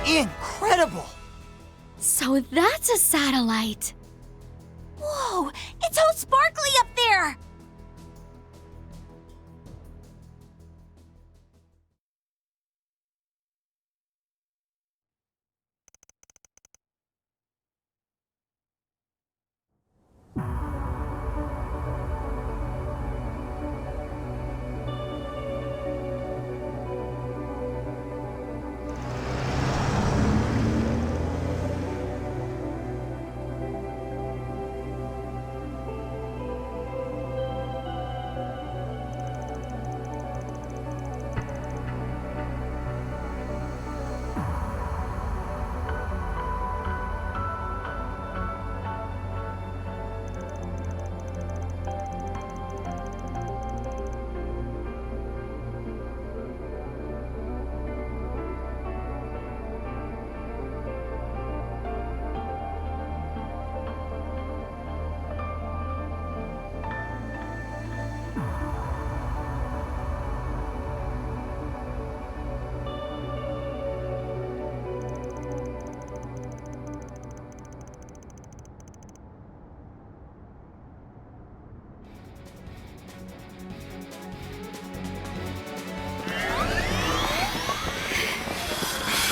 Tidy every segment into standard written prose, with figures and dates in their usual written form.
Incredible! So that's a satellite. Whoa! It's all sparkly up there!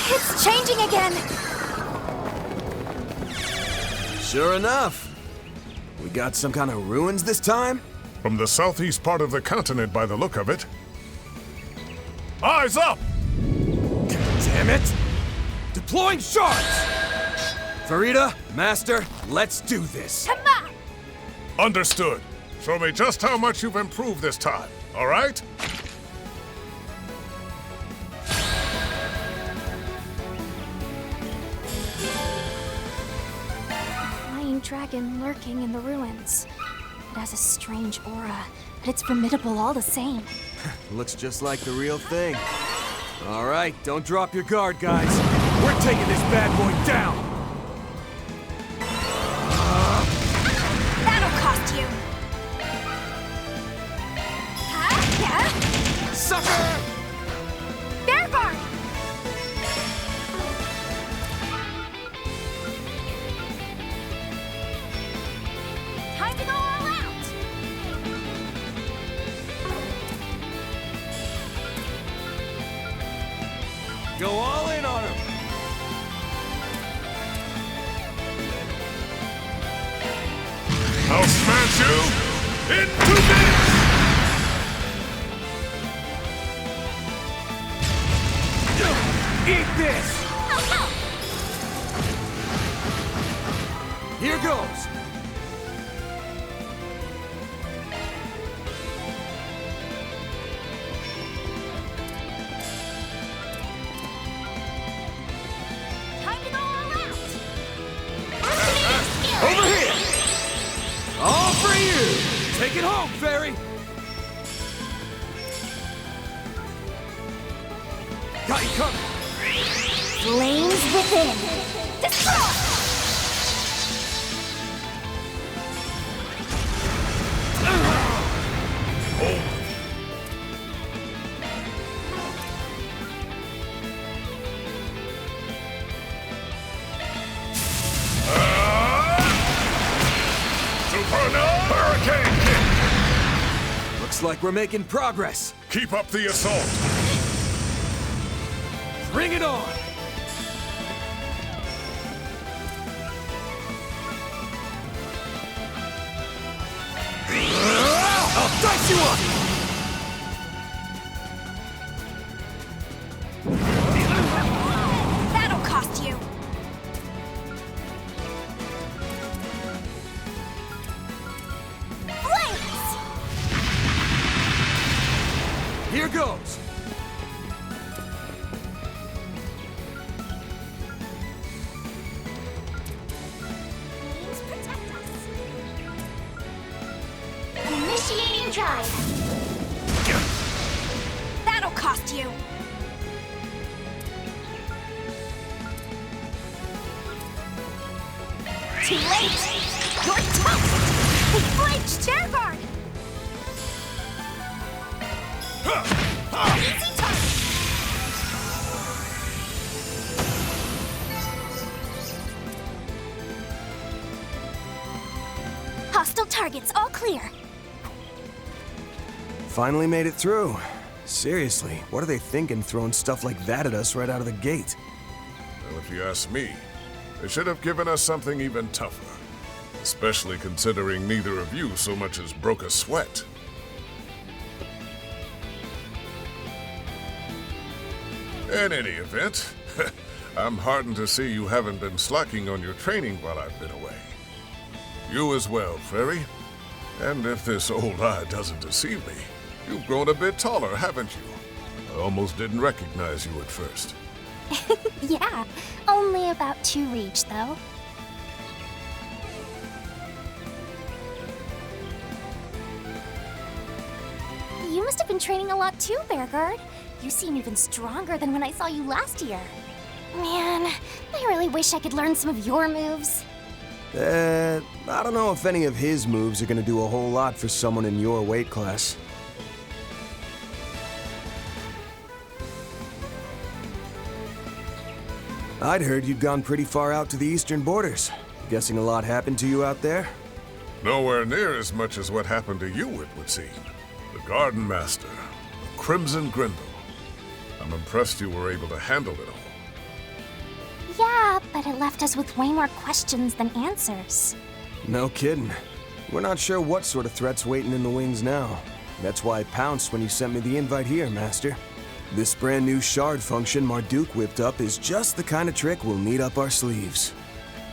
It's changing again! Sure enough. We got some kind of ruins this time? From the southeast part of the continent by the look of it. Eyes up! Damn it! Deploying shards! Farida, Master, let's do this. Come on! Understood. Show me just how much you've improved this time, all right? Flying dragon lurking in the ruins. It has a strange aura, but it's formidable all the same. Looks just like the real thing. All right, don't drop your guard, guys. We're taking this bad boy down! That'll cost you! Huh? Yeah? Sucker! Bear guard! Time to go all out! Go all in on him! I'll smash you into bits! Eat this! Here goes! Time to go all out! Over here! All for you! Take it home, Fairy! Got you covered! Flames within! Destroy! Hurricane kick! Looks like we're making progress. Keep up the assault. Bring it on! I'll dice you up! That'll cost you! Flames! Here goes! Flames protect us! Initiating drive! That'll cost you! Too late! You're toast! He flinched! Chair guard! Easy touch! targets, all clear. Finally made it through. Seriously, what are they thinking throwing stuff like that at us right out of the gate? Well, if you ask me, they should have given us something even tougher. Especially considering neither of you so much as broke a sweat. In any event, I'm heartened to see you haven't been slacking on your training while I've been away. You as well, Fairy. And if this old eye doesn't deceive me, you've grown a bit taller, haven't you? I almost didn't recognize you at first. Yeah, only about 2 reach, though. You must have been training a lot too, Bearguard. You seem even stronger than when I saw you last year. Man, I really wish I could learn some of your moves. I don't know if any of his moves are gonna do a whole lot for someone in your weight class. I'd heard you'd gone pretty far out to the eastern borders. Guessing a lot happened to you out there? Nowhere near as much as what happened to you, it would seem. The Garden Master, the Crimson Grindle. I'm impressed you were able to handle it all. Yeah, but it left us with way more questions than answers. No kidding. We're not sure what sort of threat's waiting in the wings now. That's why I pounced when you sent me the invite here, Master. This brand new shard function Marduk whipped up is just the kind of trick we'll need up our sleeves.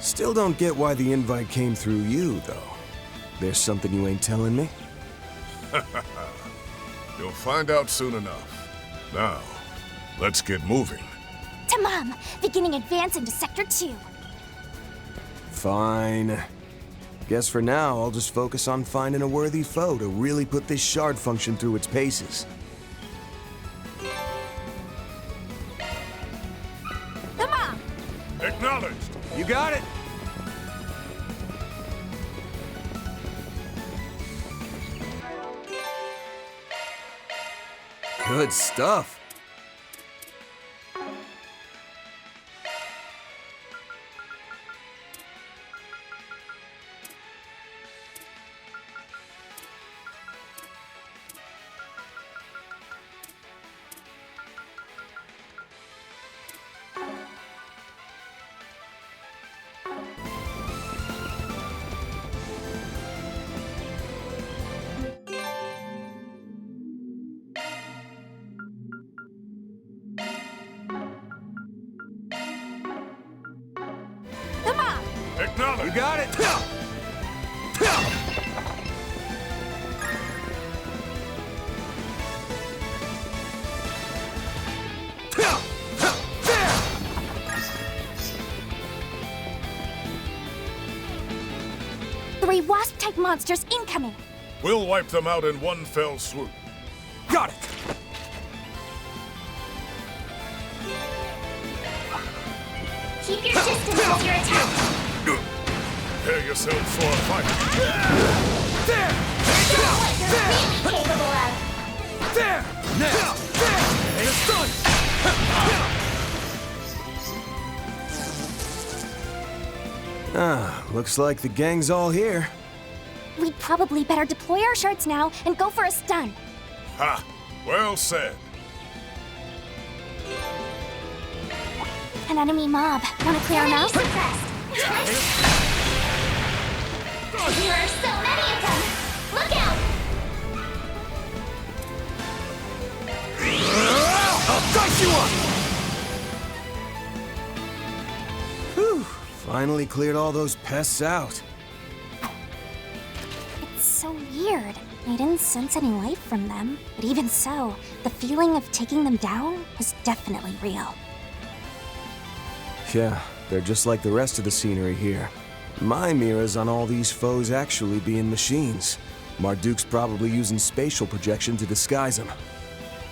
Still don't get why the invite came through you, though. There's something you ain't telling me? You'll find out soon enough. Now, let's get moving. Tamam, beginning advance into Sector 2. Fine. Guess for now, I'll just focus on finding a worthy foe to really put this shard function through its paces. Tamam! Acknowledged. You got it! Good stuff. Acknowledged. You got it! Three wasp-type monsters incoming! We'll wipe them out in one fell swoop. Got it! Keep your distance as you're attacked! Prepare yourself for a fight. There! What you're really capable of! There! Now! There! And it's done! Looks like the gang's all here. We'd probably better deploy our shards now and go for a stun. Ha! Well said. An enemy mob. Wanna clear them out? There are so many of them! Look out! I'll dice you up! Whew. Finally cleared all those pests out. It's so weird. I didn't sense any life from them. But even so, the feeling of taking them down was definitely real. Yeah, they're just like the rest of the scenery here. My mirrors on all these foes actually being machines. Marduk's probably using spatial projection to disguise them.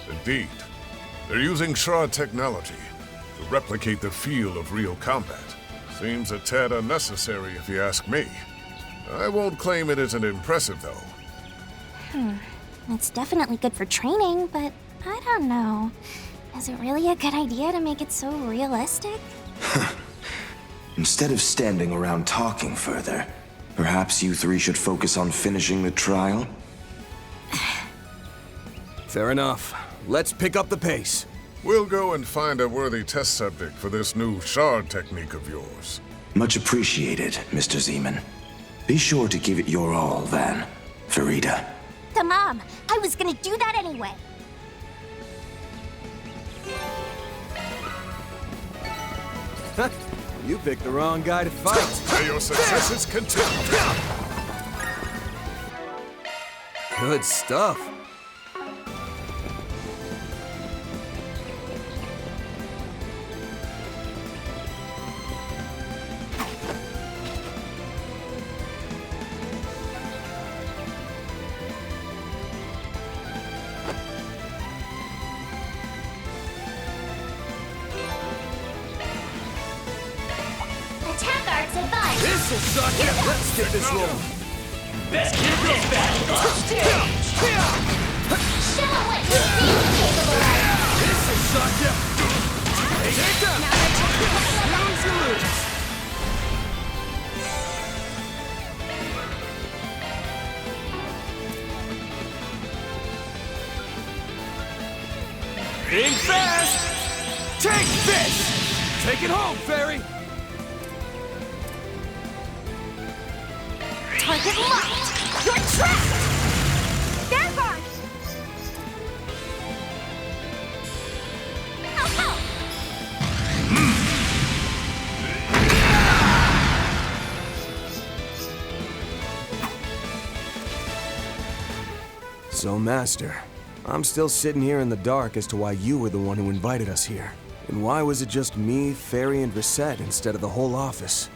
Indeed. They're using shard technology to replicate the feel of real combat. Seems a tad unnecessary if you ask me. I won't claim it isn't impressive, though. It's definitely good for training, but I don't know. Is it really a good idea to make it so realistic? Instead of standing around talking further, Perhaps you three should focus on finishing the trial? Fair enough. Let's pick up the pace. We'll go and find a worthy test subject for this new shard technique of yours. Much appreciated, Mr. Zeman. Be sure to give it your all, then, Farida. Mom, I was gonna do that anyway. You picked the wrong guy to fight. May your successes continue. Good stuff. Attack arts advised. This'll suck ya. Let's get this rolling. Let's get this battle on stage! Show 'em what you're really capable of. This'll suck ya. Take that. Lose you lose. Think fast. Take this. Take it home, Fairy. Target locked. You're trapped. Vanguard. Oh. So, Master, I'm still sitting here in the dark as to why you were the one who invited us here. And why was it just me, Fairy, and Reset instead of the whole office?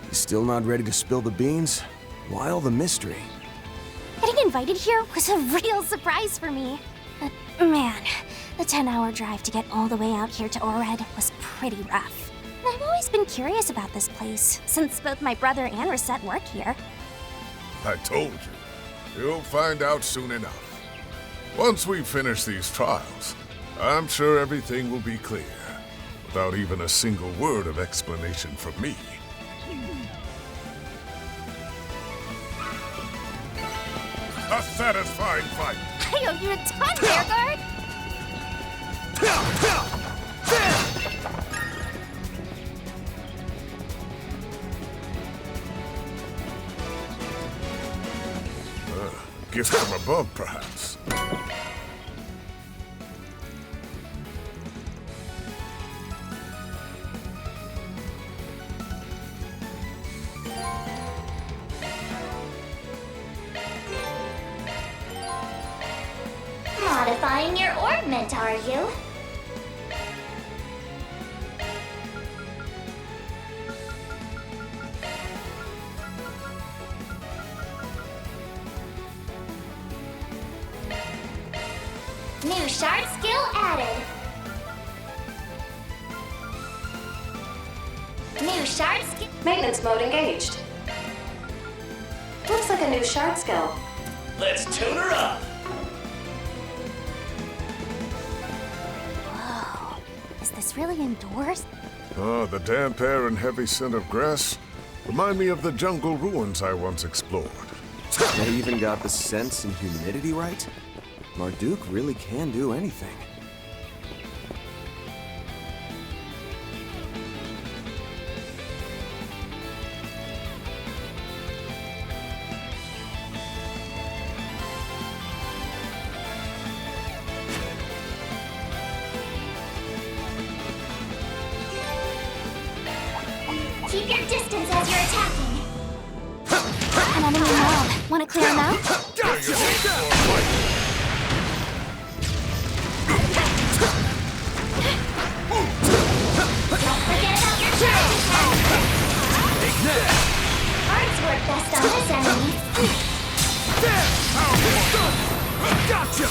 You still not ready to spill the beans? Why all the mystery? Getting invited here was a real surprise for me. But man, the 10-hour drive to get all the way out here to Ored was pretty rough. I've always been curious about this place, since both my brother and Reset work here. I told you. You'll find out soon enough. Once we finish these trials, I'm sure everything will be clear, without even a single word of explanation from me. A satisfying fight. I owe you a ton, Vanguard! Gift from above, perhaps. Modifying your orbment, are you? New shard skill added. New shard skill. Maintenance mode engaged. Looks like a new shard skill. Let's tune her up! Whoa. Is this really indoors? Oh, the damp air and heavy scent of grass remind me of the jungle ruins I once explored. They even got the sense and humidity right? Marduk really can do anything. Keep your distance as you're attacking. An enemy mob. Want to clear him out? Gotcha! Don't forget about your charge attack. Take that! Arts work best on this enemy. There! Gotcha!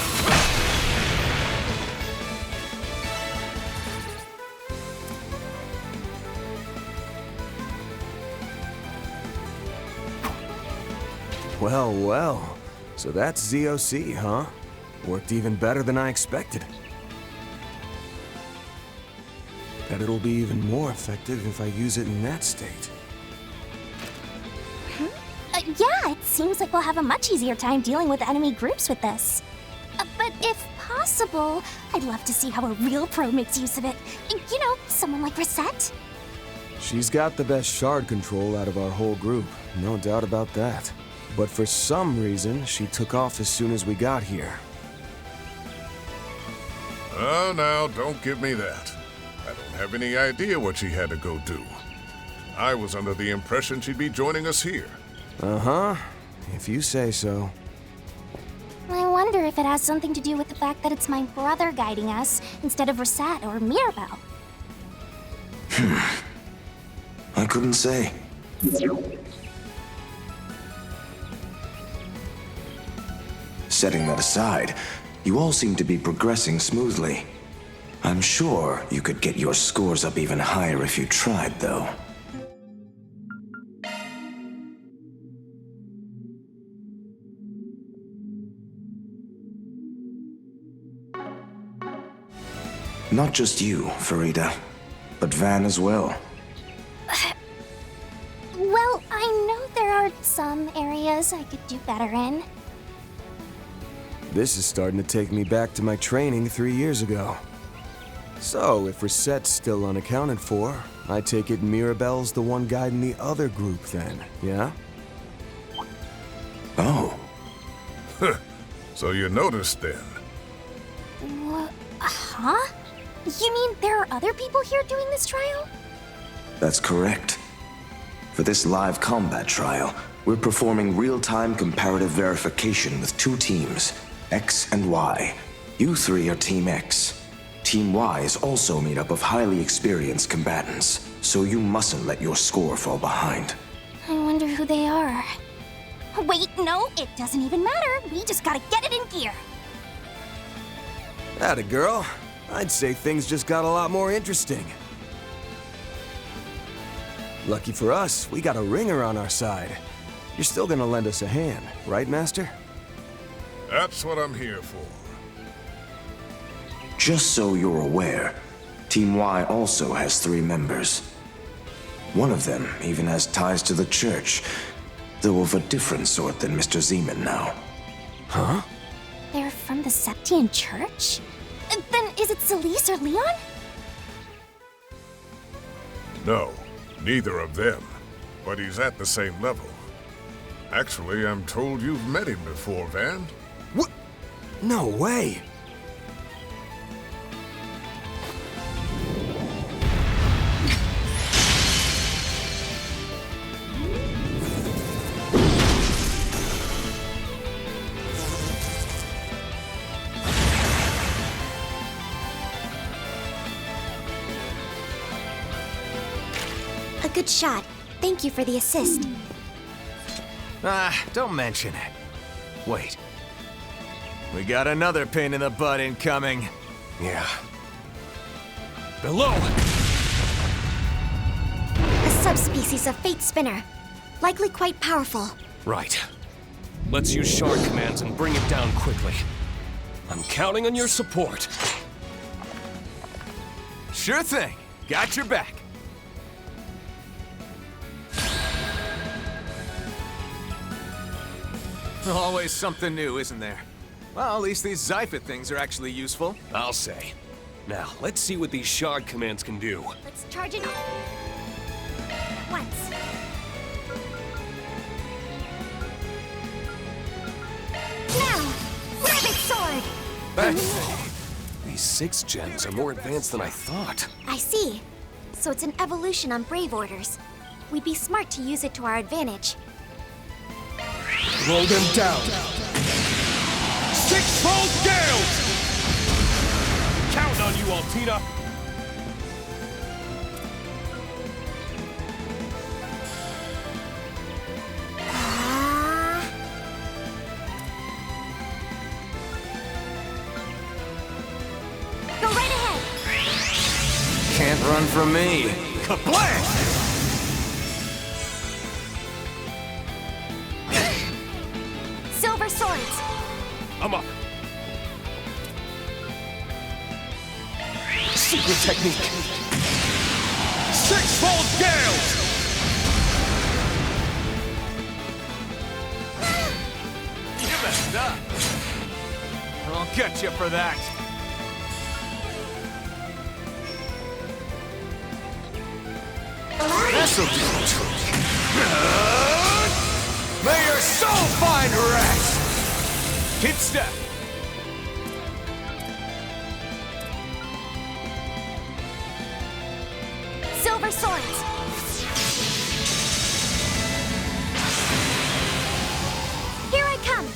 Well, well. So that's ZOC, huh? Worked even better than I expected. Bet it'll be even more effective if I use it in that state. Yeah, it seems like we'll have a much easier time dealing with enemy groups with this. But if possible, I'd love to see how a real pro makes use of it. You know, someone like Reset. She's got the best shard control out of our whole group, no doubt about that. But for some reason, she took off as soon as we got here. Oh, now, don't give me that. I don't have any idea what she had to go do. I was under the impression she'd be joining us here. Uh-huh, if you say so. I wonder if it has something to do with the fact that it's my brother guiding us instead of Reset or Mirabelle. I couldn't say. Setting that aside, you all seem to be progressing smoothly. I'm sure you could get your scores up even higher if you tried, though. Not just you, Farida, but Van as well. Well, I know there are some areas I could do better in. This is starting to take me back to my training 3 years ago. So, if Reset's still unaccounted for, I take it Mirabelle's the one guiding the other group then, yeah? Oh. So you noticed then. What? Huh? You mean there are other people here doing this trial? That's correct. For this live combat trial, we're performing real-time comparative verification with 2 teams, X and Y. You 3 are Team X. Team Y is also made up of highly experienced combatants, so you mustn't let your score fall behind. I wonder who they are. Wait, no, it doesn't even matter. We just gotta get it in gear. Atta girl. I'd say things just got a lot more interesting. Lucky for us, we got a ringer on our side. You're still gonna lend us a hand, right, Master? That's what I'm here for. Just so you're aware, Team Y also has 3 members. One of them even has ties to the church, though of a different sort than Mr. Zeman now. Huh? They're from the Septian Church? Then is it Celise or Leon? No, neither of them. But he's at the same level. Actually, I'm told you've met him before, Van. What? No way! A good shot. Thank you for the assist. Don't mention it. Wait. We got another pain in the butt incoming. Yeah. Below! A subspecies of Fate Spinner. Likely quite powerful. Right. Let's use shard commands and bring it down quickly. I'm counting on your support. Sure thing. Got your back. Always something new, isn't there? Well, at least these Zyphid things are actually useful. I'll say. Now, let's see what these shard commands can do. Let's charge it once. Now, Rabbit Sword! These 6 gens are more advanced than I thought. I see. So it's an evolution on Brave Orders. We'd be smart to use it to our advantage. Roll them down. 6-fold gales! Count on you, Altina. Go right ahead! Can't run from me. Kablam! Silver Swords! I'm up. Secret technique. 6-fold gales! stuff. I'll get you for that. This'll do the trick. May your soul find rest! Keep step. Silver swords! Here I come!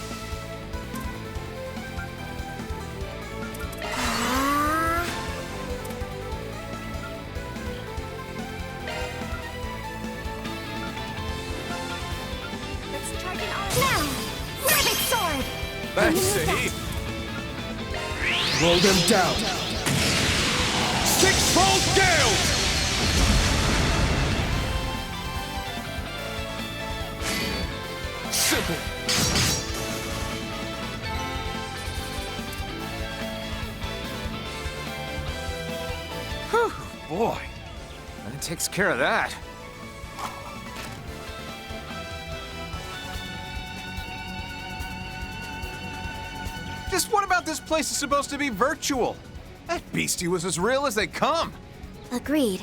Let's charge it on now! Rabbit sword! Thanks, Sahib. Roll them down. Six-fold gale! Simple. Whew, boy. That takes care of that. Just what about this place is supposed to be virtual? That beastie was as real as they come. Agreed.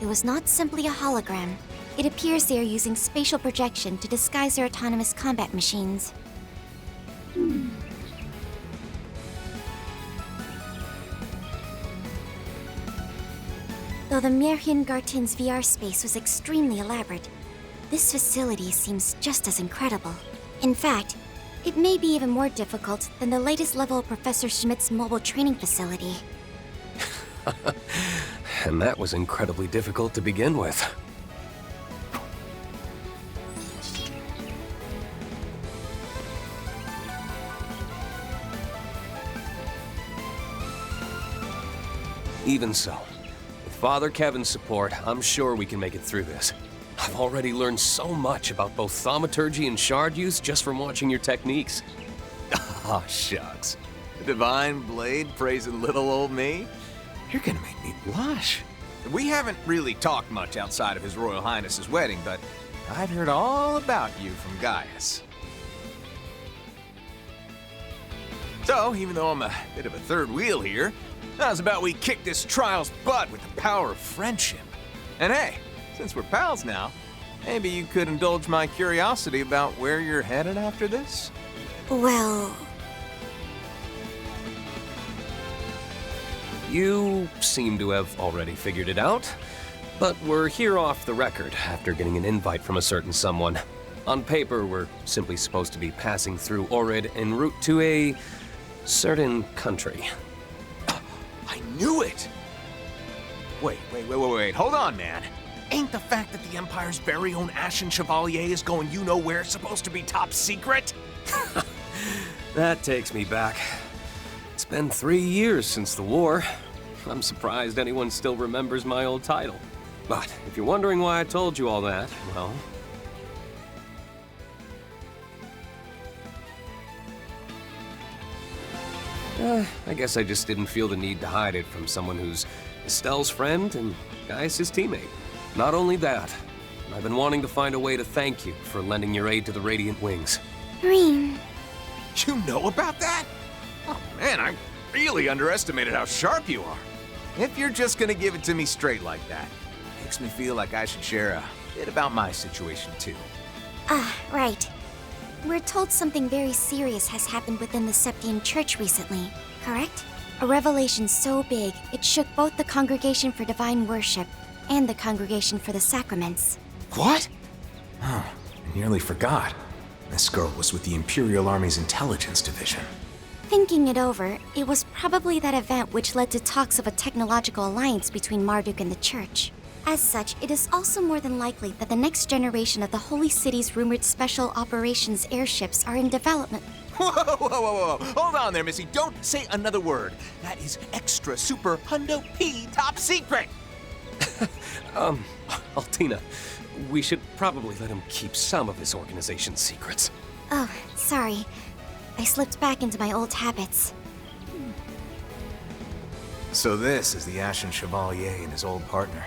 It was not simply a hologram. It appears they are using spatial projection to disguise their autonomous combat machines. Though the Merhin Gartin's VR space was extremely elaborate, this facility seems just as incredible. In fact, it may be even more difficult than the latest level of Professor Schmidt's mobile training facility. And that was incredibly difficult to begin with. Even so, with Father Kevin's support, I'm sure we can make it through this. I've already learned so much about both thaumaturgy and shard use just from watching your techniques. Oh, shucks. The divine blade praising little old me? You're gonna make me blush. We haven't really talked much outside of His Royal Highness's wedding, but I've heard all about you from Gaius. So, even though I'm a bit of a third wheel here, how's about we kick this trial's butt with the power of friendship? And hey, since we're pals now, maybe you could indulge my curiosity about where you're headed after this? Well... You seem to have already figured it out, but we're here off the record after getting an invite from a certain someone. On paper, we're simply supposed to be passing through Orid en route to a certain country. I knew it! Wait, hold on, man. Ain't the fact that the Empire's very own Ashen Chevalier is going you-know-where supposed to be top secret? That takes me back. It's been 3 years since the war. I'm surprised anyone still remembers my old title. But if you're wondering why I told you all that, well... I guess I just didn't feel the need to hide it from someone who's Estelle's friend and Gaius' teammate. Not only that, I've been wanting to find a way to thank you for lending your aid to the Radiant Wings. Green. You know about that? Oh man, I really underestimated how sharp you are. If you're just gonna give it to me straight like that, makes me feel like I should share a bit about my situation too. Right. We're told something very serious has happened within the Septian Church recently, correct? A revelation so big, it shook both the Congregation for Divine Worship and the Congregation for the Sacraments. What? Oh, I nearly forgot. This girl was with the Imperial Army's Intelligence Division. Thinking it over, it was probably that event which led to talks of a technological alliance between Marduk and the Church. As such, it is also more than likely that the next generation of the Holy City's rumored special operations airships are in development. Whoa. Hold on there, Missy. Don't say another word. That is extra super hundo P top secret. Altina, we should probably let him keep some of his organization's secrets. Oh, sorry. I slipped back into my old habits. So this is the Ashen Chevalier and his old partner.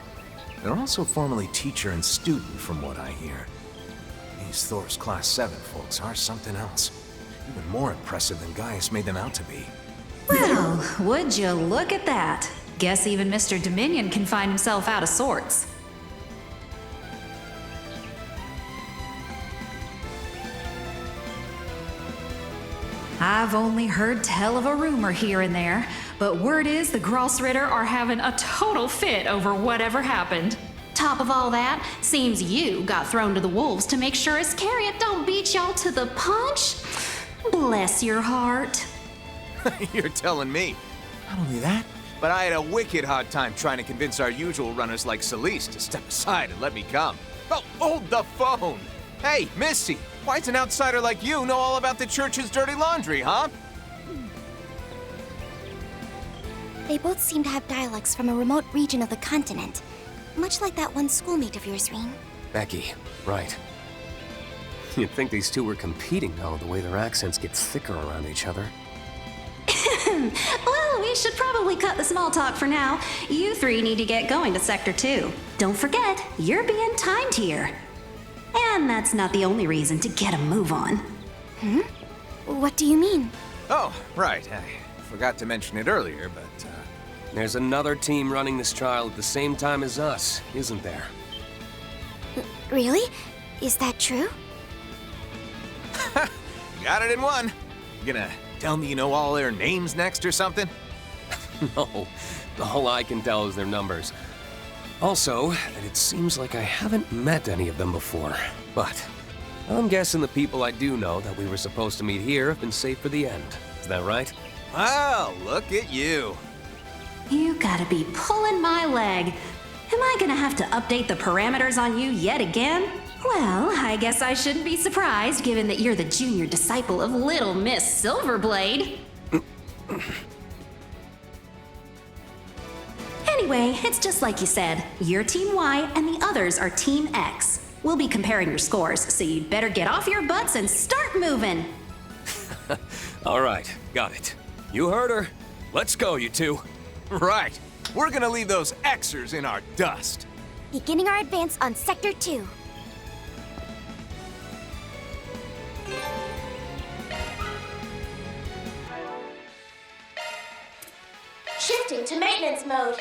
They're also formerly teacher and student, from what I hear. These Thor's Class 7 folks are something else. Even more impressive than Gaius made them out to be. Well, would you look at that? Guess even Mr. Dominion can find himself out of sorts. I've only heard tell of a rumor here and there, but word is the Grossritter are having a total fit over whatever happened. Top of all that, seems you got thrown to the wolves to make sure Iscariot don't beat y'all to the punch. Bless your heart. You're telling me. Not only that, but I had a wicked hard time trying to convince our usual runners like Celeste to step aside and let me come. Oh, hold the phone! Hey, Missy, why'd an outsider like you know all about the church's dirty laundry, huh? They both seem to have dialects from a remote region of the continent. Much like that one schoolmate of yours, Rean. Becky, right. You'd think these two were competing, though, the way their accents get thicker around each other. Well, we should probably cut the small talk for now. You three need to get going to Sector 2. Don't forget, you're being timed here. And that's not the only reason to get a move on. Hmm? What do you mean? Oh, right. I forgot to mention it earlier, but, There's another team running this trial at the same time as us, isn't there? Really? Is that true? Got it in one. You gonna tell me you know all their names next or something? No, all I can tell is their numbers. Also, that it seems like I haven't met any of them before. But I'm guessing the people I do know that we were supposed to meet here have been safe for the end. Is that right? Wow, look at you. You gotta be pulling my leg. Am I gonna have to update the parameters on you yet again? Well, I guess I shouldn't be surprised given that you're the junior disciple of Little Miss Silverblade. Anyway, it's just like you said. You're Team Y and the others are Team X. We'll be comparing your scores, so you'd better get off your butts and start moving. All right, got it. You heard her. Let's go, you two. Right. We're gonna leave those Xers in our dust. Beginning our advance on Sector 2. Shifting to maintenance mode.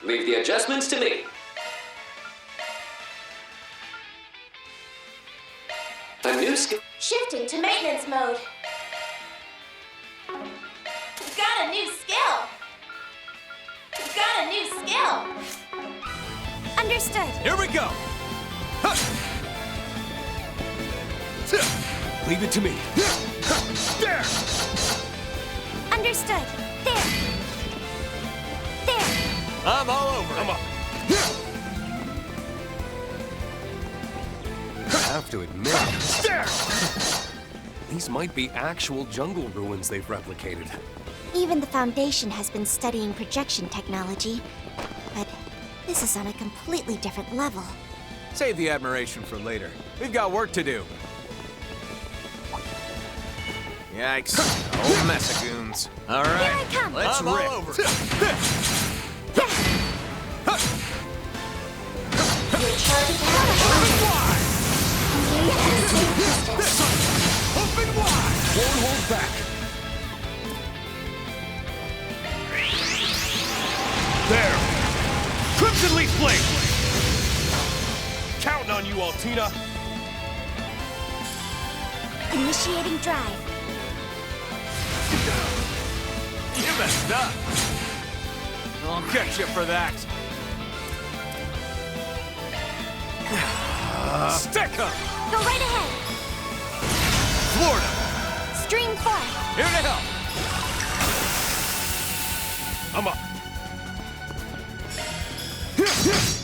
Leave the adjustments to me. A new skill. Shifting to maintenance mode. Got a new skill. Got a new skill. Understood. Here we go. Leave it to me. There. Understood. There. There. I'm all over. I'm up. I have to admit, There. these might be actual jungle ruins they've replicated. Even the Foundation has been studying projection technology, but this is on a completely different level. Save the admiration for later. We've got work to do. Yikes. Old mess of goons. All right. Here I come. Let's I'm rip. all over. Open wide. Won't hold back. There! Crimson Leaf Blade! Counting on you, Altina! Initiating drive. You messed up. I'll get you for that. Stick 'em! Go right ahead. Florida! Stream forth. Here to help! I'm up.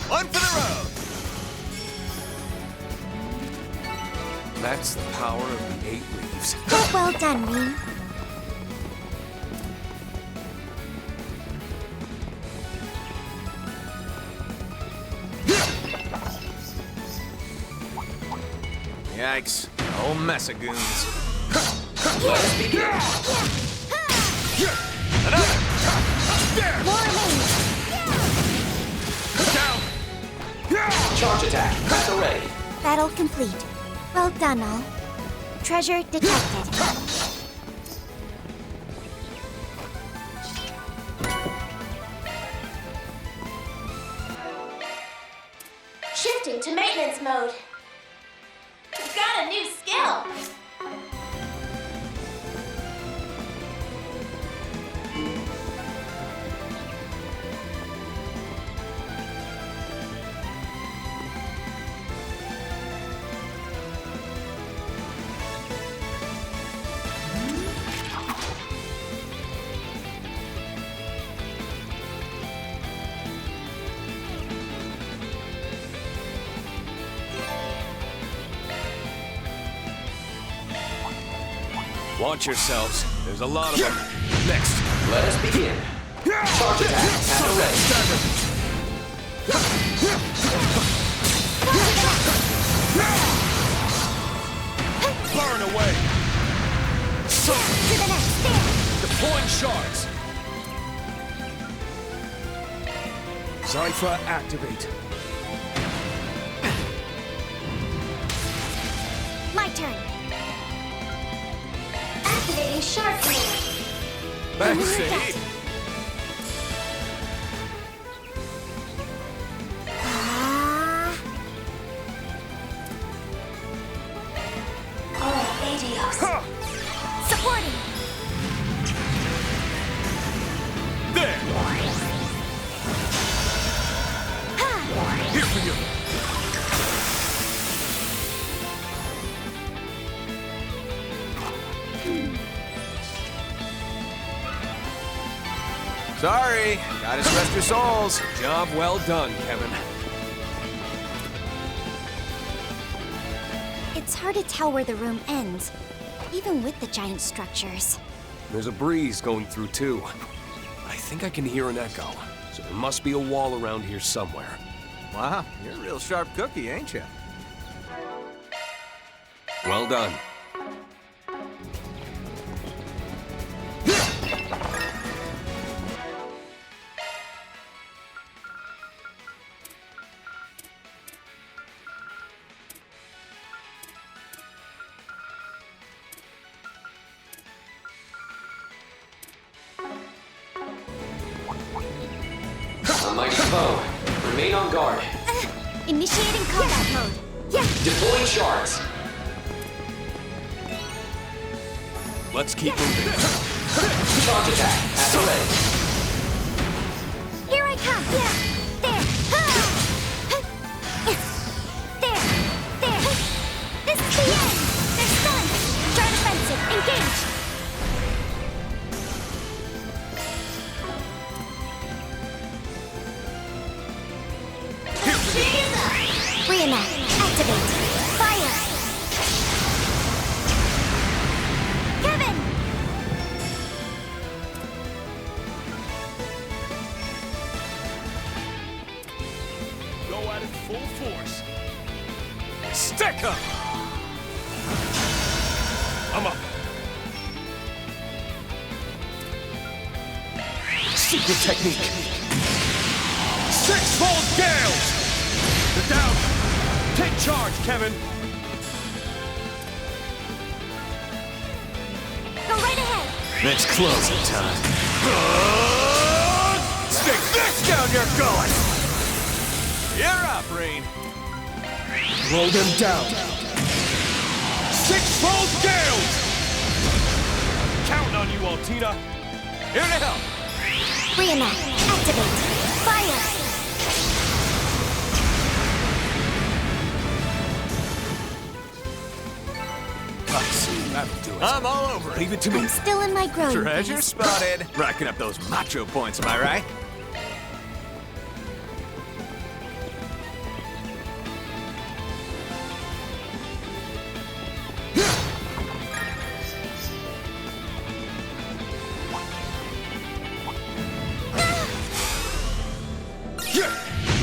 One for the road! That's the power of the 8 leaves. Well done, Rean. Yikes. A whole mess of goons. Let us begin. Another! More remains. Down! Charge attack at the ready. Battle complete. Well done, all. Treasure detected. Shifting to maintenance mode. Got a new skill. Watch yourselves. There's a lot of them. Next. Let us begin. Charge attack at the ready. Burn away. To the next. There. Deploying shards. Cypher activate. My turn. Activating shark mode. Thanks, Sadie. Oh, Adios. Supporting. There. Here for you. Sorry, gotta rest your souls. Job well done, Kevin. It's hard to tell where the room ends, even with the giant structures. There's a breeze going through, too. I think I can hear an echo, so there must be a wall around here somewhere. Wow, you're a real sharp cookie, ain't you? Well done. A mighty foe. Remain on guard. Initiating combat mode. Yeah. Deploying shards. Let's keep moving. Charge attack at the ready. Here I come. Yeah. There. There. There. This is the end. They're stunned. Start offensive. Engage. Reenact. Activate. Fire. Kevin! Go at it full force. Stick up! I'm up. Secret technique. Six-fold gales! They're down. Take charge, Kevin. Go right ahead. It's closing time. Stick this down your gullet! You're up, Rain. Roll them down. Six-fold gales! Counting on you, Altina. Here to help. Reenact. Activate. Fire. Nice. That'll do it. I'm all over it. Leave it to me. I'm still in my growing Treasure phase. spotted. Racking up those macho points, am I right?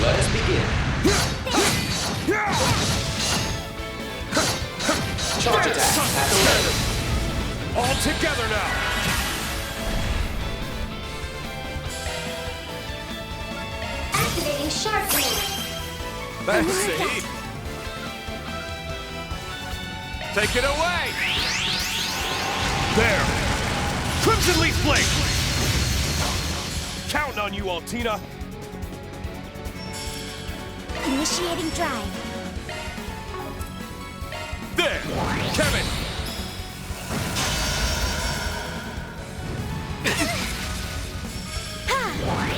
Let us begin. Together now! Activating sharp ring. Let's see. Take it away! There! Crimson Leaf Blade! Counting on you, Altina! Initiating drive. There! Kevin!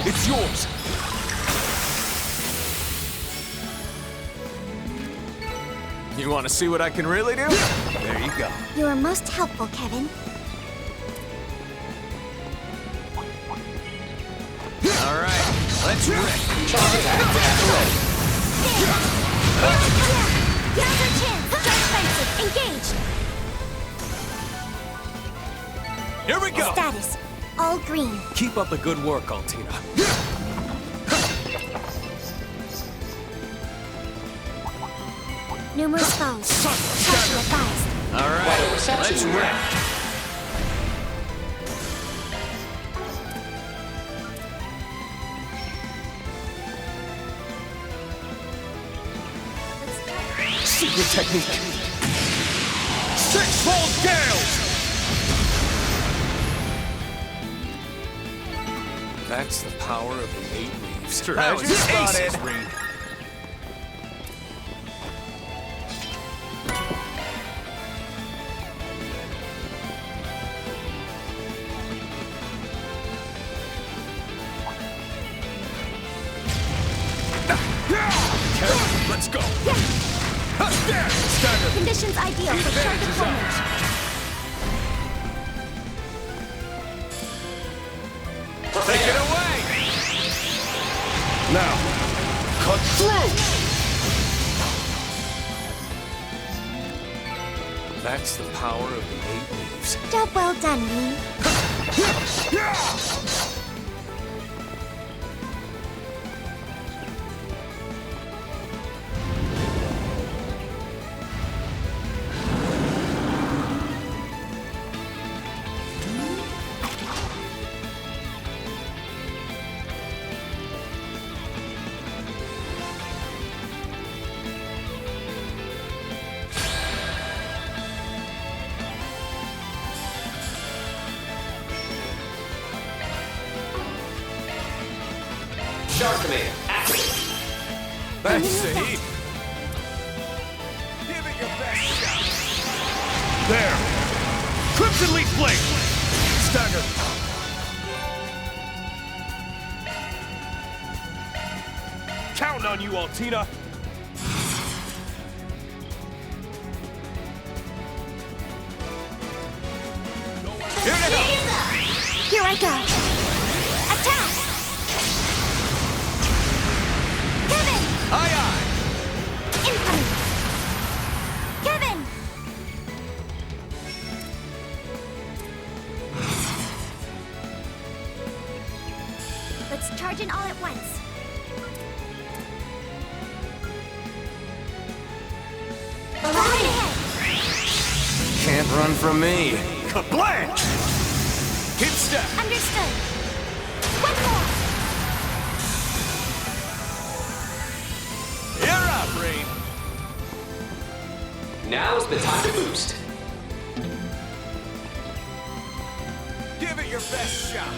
It's yours! You want to see what I can really do? There you go. You are most helpful, Kevin. All right, let's rip. Charge attack at the ready. Now's our chance! Start offensive! Engage! Here we go. Status. All green. Keep up the good work, Altina. Numerous foes. Caution advised. All right, Vital reception let's rip. Secret technique! Six-fold gales! That's the power of the 8 leaves. That was Aces, spotted. Reed. Let's go! Conditions ideal for short deployment. Take it away. Now, cut through! That's the power of the 8 leaves. Job well done, Reed. Shark command, activate. Let's see. Give it your best shot. There! Crimson Leaf Blade! Stagger. Counting on you, Altina! Here I go. Attack! Kevin! Aye, aye. Incoming! Kevin! Let's charge in all at once. Right ahead! Can't run from me. Kablam! Hit step. Understood. One more! You're up, Reed. Now's the time to boost. Give it your best shot.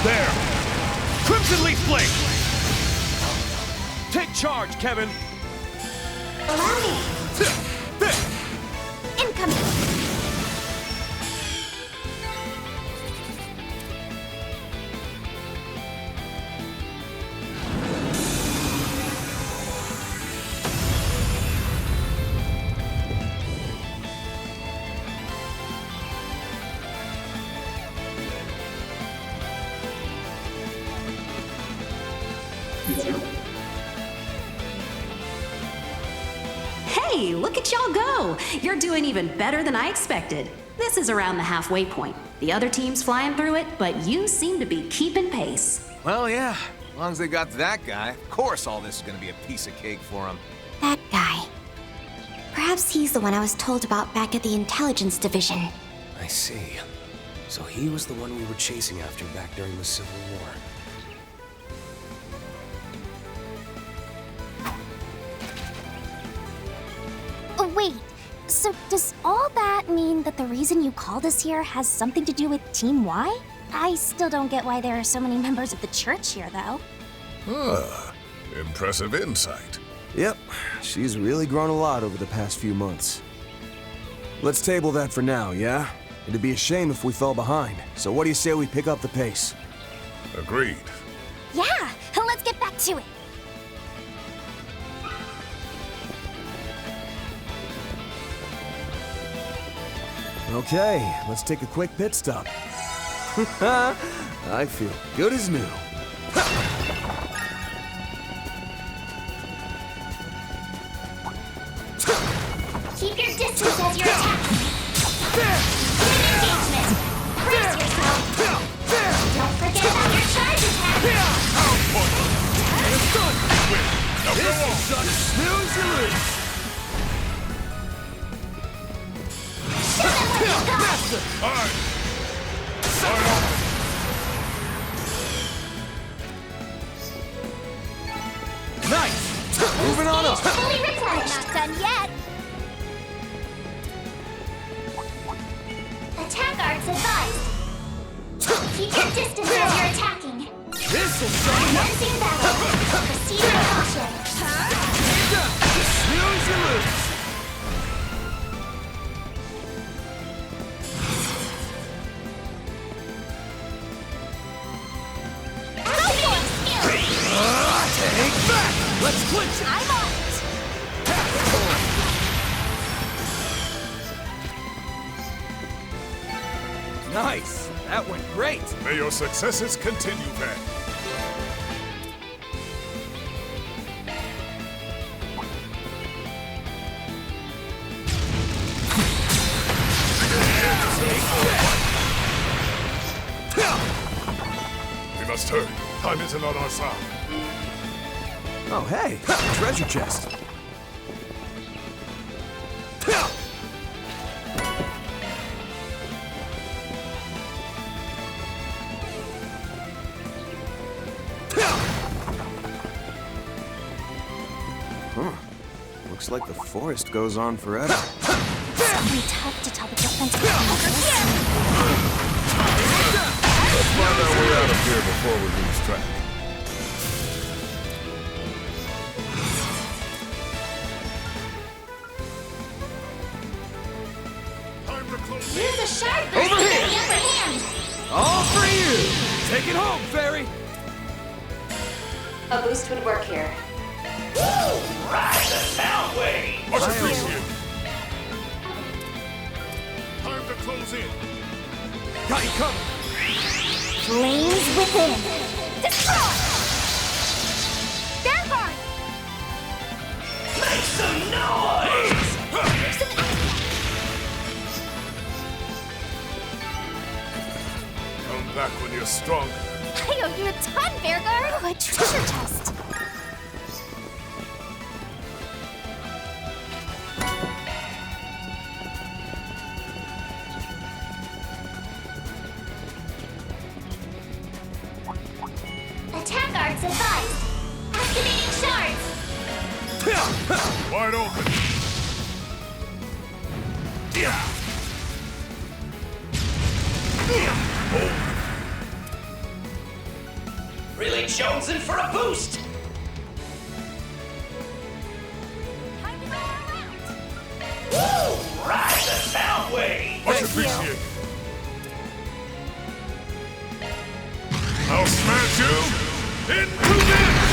There! Crimson Leaf Blade! Take charge, Kevin! Allow me. Incoming! Hey, look at y'all go! You're doing even better than I expected. This is around the halfway point. The other team's flying through it, but you seem to be keeping pace. Well, yeah. As long as they got that guy, of course all this is gonna be a piece of cake for them. That guy. Perhaps he's the one I was told about back at the Intelligence Division. I see. So he was the one we were chasing after back during the Civil War. Oh, wait. So does all that mean that the reason you called us here has something to do with Team Y? I still don't get why there are so many members of the church here, though. Ah, impressive insight. Yep, she's really grown a lot over the past few months. Let's table that for now, yeah? It'd be a shame if we fell behind, so what do you say we pick up the pace? Agreed. Yeah, let's get back to it. Okay, let's take a quick pit stop. I feel good as new. Keep your distance as you're attacking. Engagement. Brace yourself. Don't forget about your charge attack. It's done! This is just snooze you lose! Show them what you got. Alright. Right on. Nice! Moving on up! Fully replenished. Not done yet. Attack arts advised. Keep your distance as you're attacking. This'll show you! Commencing battle. Proceed with caution. Snooze you lose! Activating skill. Take back! Let's clinch it! I'm on it. Nice! That went great! May your successes continue, then. We must hurry. Time isn't on our side. Oh, hey, treasure chest. Looks like the forest goes on forever. It's gonna be tough to tell the difference between this and... Let's find our way out of here before we lose track. Time to close. Use a shard burst to get the upper hand. All for you! Take it home, Fairy! A boost would work here. Ride the sound wave! Much appreciated. Time to close in. Got you covered! Flames within. Destroy! Vanguard! Make some noise! Come back when you're stronger. I owe you a ton, Vanguard! Oh, a treasure chest! Attack arts advised. Activating shards. Wide open. Really jonesing for a boost! Time to go around! Woo! Ride the sound wave! Much appreciated. I'll smash you into this!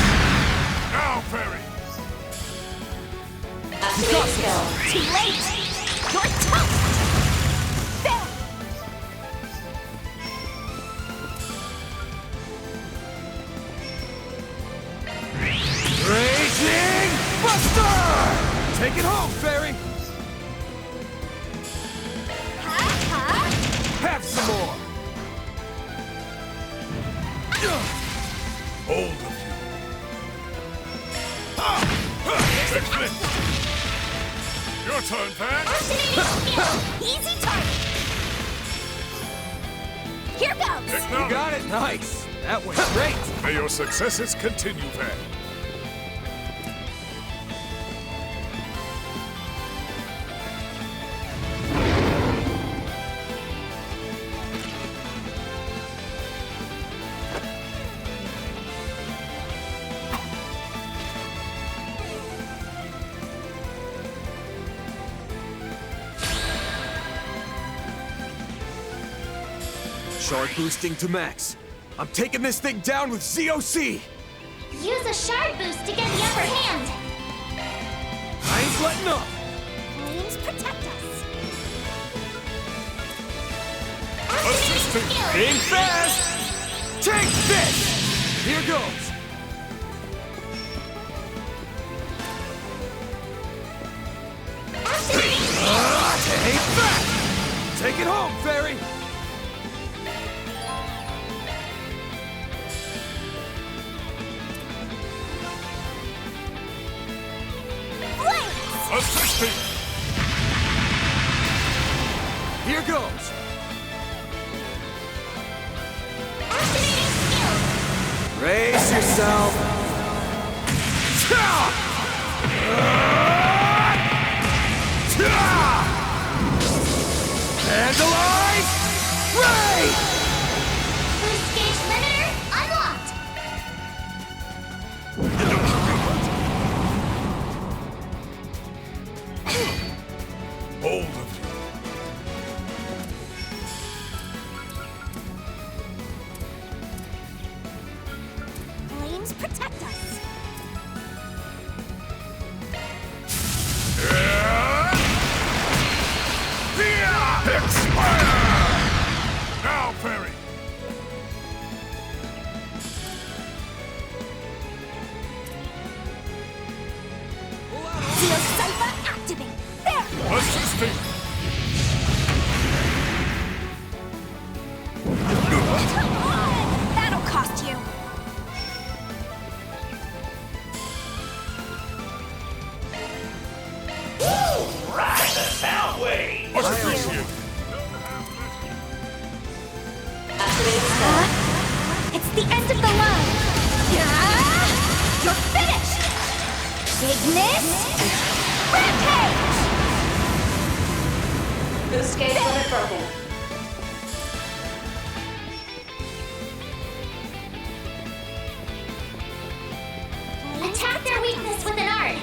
Now, Fairy! Activate skill. Too late! You're toast! There! Raging Buster! Take it home, Fairy! Have some more! Hold of you. Excellent. Your turn, Van. Easy target. Here goes. You got it. Nice. That went great. May your successes continue, Van. Shard boosting to max. I'm taking this thing down with ZOC! Use a shard boost to get the upper hand. I ain't letting up! Flames protect us. Assisting. Being fast! Take this! Here goes! Take that! Take it home, Fairy! Assisting. Here goes! Brace yourself! Vandalize! Ray! Boost gauge limiter unlocked. Hold of you. Flames protect us. Expire! Now, Perry. Seal Cypher activate. There. Assisting. That'll cost you. Ride the sound wave! Much appreciated. Activating spell. It's the end of the line. Yeah! You're finished. Ignis. Rampage. Boost gauge limit broken. Attack their weakness with an art.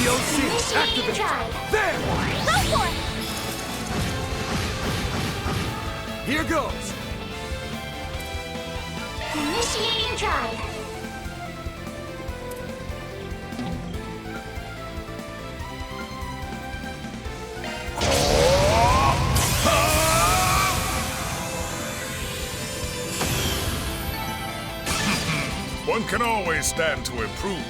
DOC activate! Drive. There! Go for it. Here goes! Initiating drive. One can always stand to improve.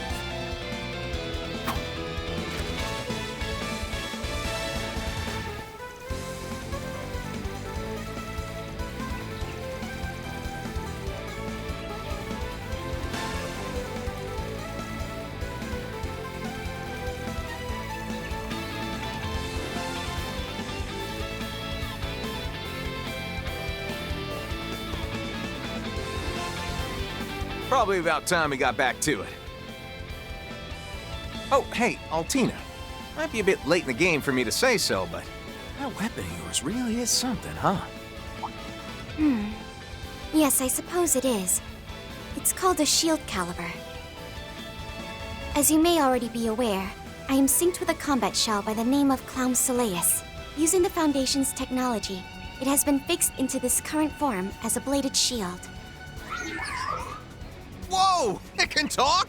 Probably about time we got back to it. Oh, hey, Altina. Might be a bit late in the game for me to say so, but that weapon of yours really is something, huh? Yes, I suppose it is. It's called a shield caliber. As you may already be aware, I am synced with a combat shell by the name of Clown Soleus. Using the Foundation's technology, it has been fixed into this current form as a bladed shield. Whoa! It can talk?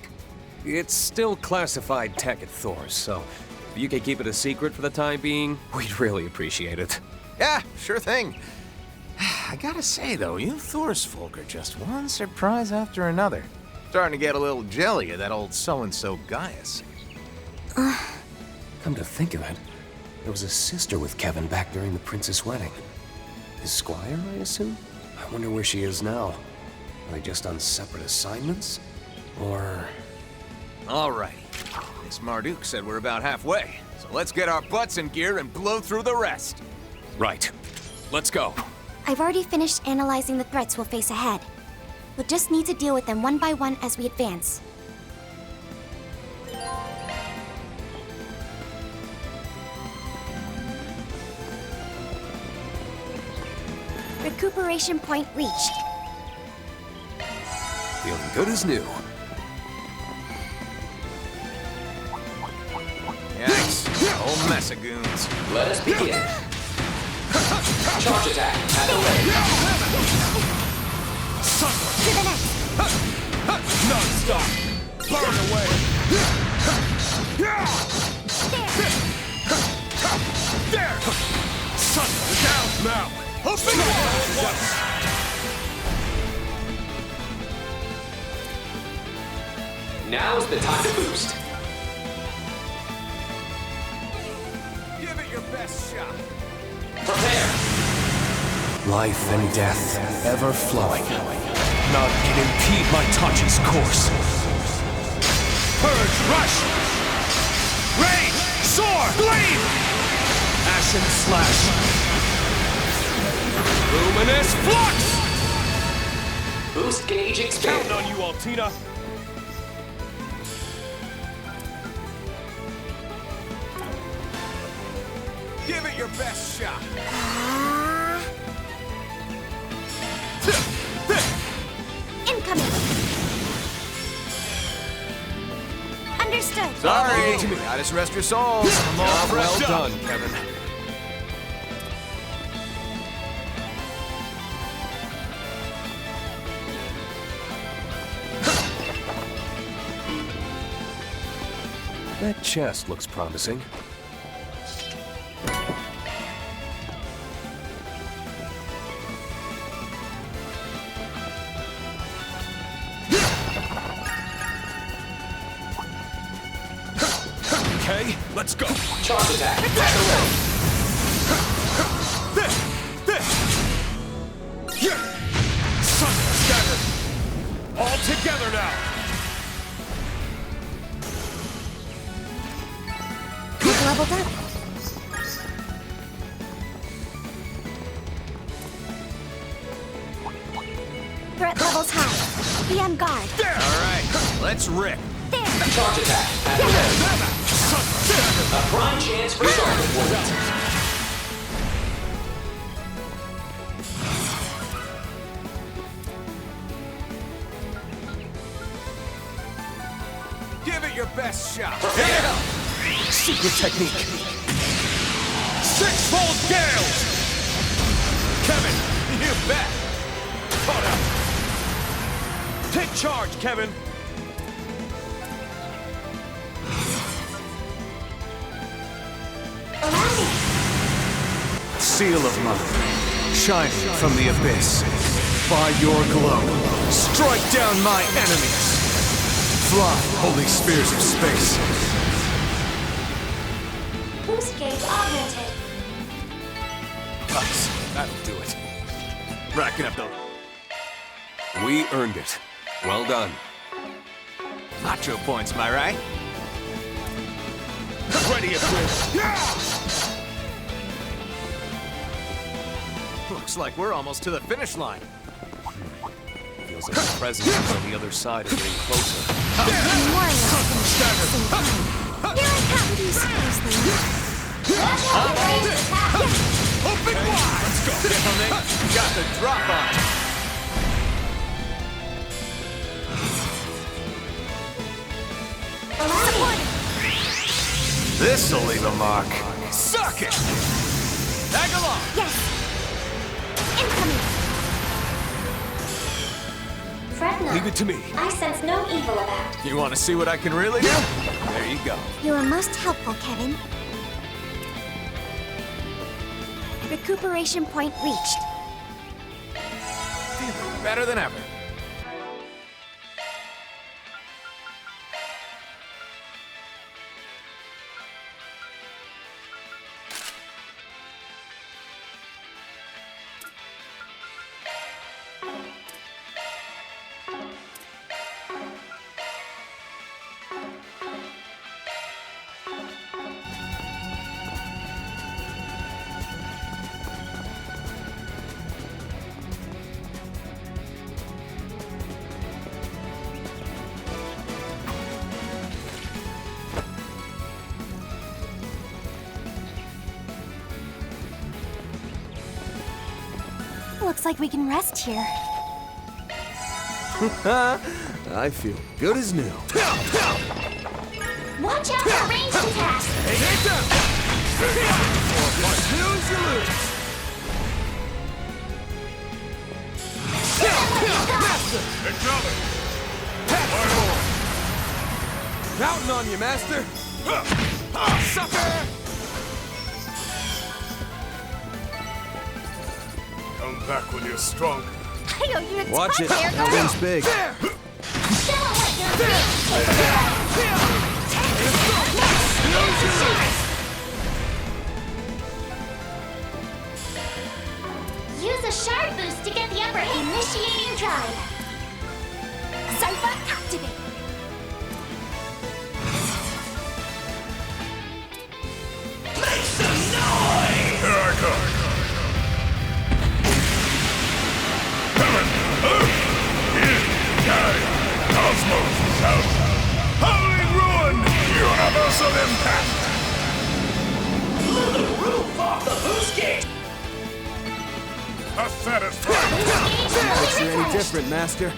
It's still classified tech at Thor's, so if you could keep it a secret for the time being, we'd really appreciate it. Yeah, sure thing. I gotta say, though, you Thor's folk are just one surprise after another. Starting to get a little jelly of that old so-and-so Gaius. Come to think of it, there was a sister with Kevin back during the princess wedding. His squire, I assume? I wonder where she is now. Are they just on separate assignments? Or... Alrighty. Miss Marduk said we're about halfway, so let's get our butts in gear and blow through the rest. Right. Let's go. I've already finished analyzing the threats we'll face ahead. We'll just need to deal with them one by one as we advance. Recuperation point reached. Feeling good as new. Yikes. A whole mess of goons. Let us begin. Charge attack at the ready. To the next. Non-stop. Burn away. There. Son, down now. Open wide. Now's the time to boost. Give it your best shot. Prepare. Life and death, ever flowing. None can impede my Tachi's course. Purge, rush. Rain, soar, gleam. Ashen slash. Luminous flux. Boost gauge expanded. Counting on you, Altina. Give it your best shot. Incoming. Understood. Sorry. Gotta just rest your souls. I'm all Job well prepped up. done, Kevin. That chest looks promising. Okay, let's go. Charge attack at the ready. Son, stagger. All together now. I've leveled up. Threat levels high. Be on guard. All right, let's rip. There. Charge attack at the ready. A prime chance for star performance. Give it your best shot. Prepare. Secret technique. Six-fold gales. Kevin, you bet. Caught out. Take charge, Kevin. Seal of mine, shining from the abyss. By your glow, strike down my enemies. Fly, holy spears of space. Boost gauge augmented. Nice. That'll do it. Racking up the... We earned it. Well done. Macho points, am I right? Ready at this. Looks like we're almost to the finish line. Feels like the presence on the other side is getting closer. More or less at the same time. Here I come. Do you suppose they know? Open wide! Let's go, gentlemen. Got the drop on. This'll leave a mark. Suck it! Tag along! Yes. Incoming. Fret not. Leave it to me. I sense no evil about. You want to see what I can really do? There you go. You are most helpful, Kevin. Recuperation point reached. Feeling better than ever. Looks like we can rest here. I feel good as new. Watch out for ranged attacks! Take them! Snooze, you lose! Master! Acknowledge! Counting on you, Master! Sucker! Come back when you're stronger. I owe you a Watch ton, it. Bear That Guard. wind's big. Show 'em what you're Use a shard boost to get the upper hand. Initiating drive. Cypher activate. Here I come. Cosmos shout. Howling ruin! Universal impact! Blew the roof off the boost gate! A satisfying. Makes you any different, Master?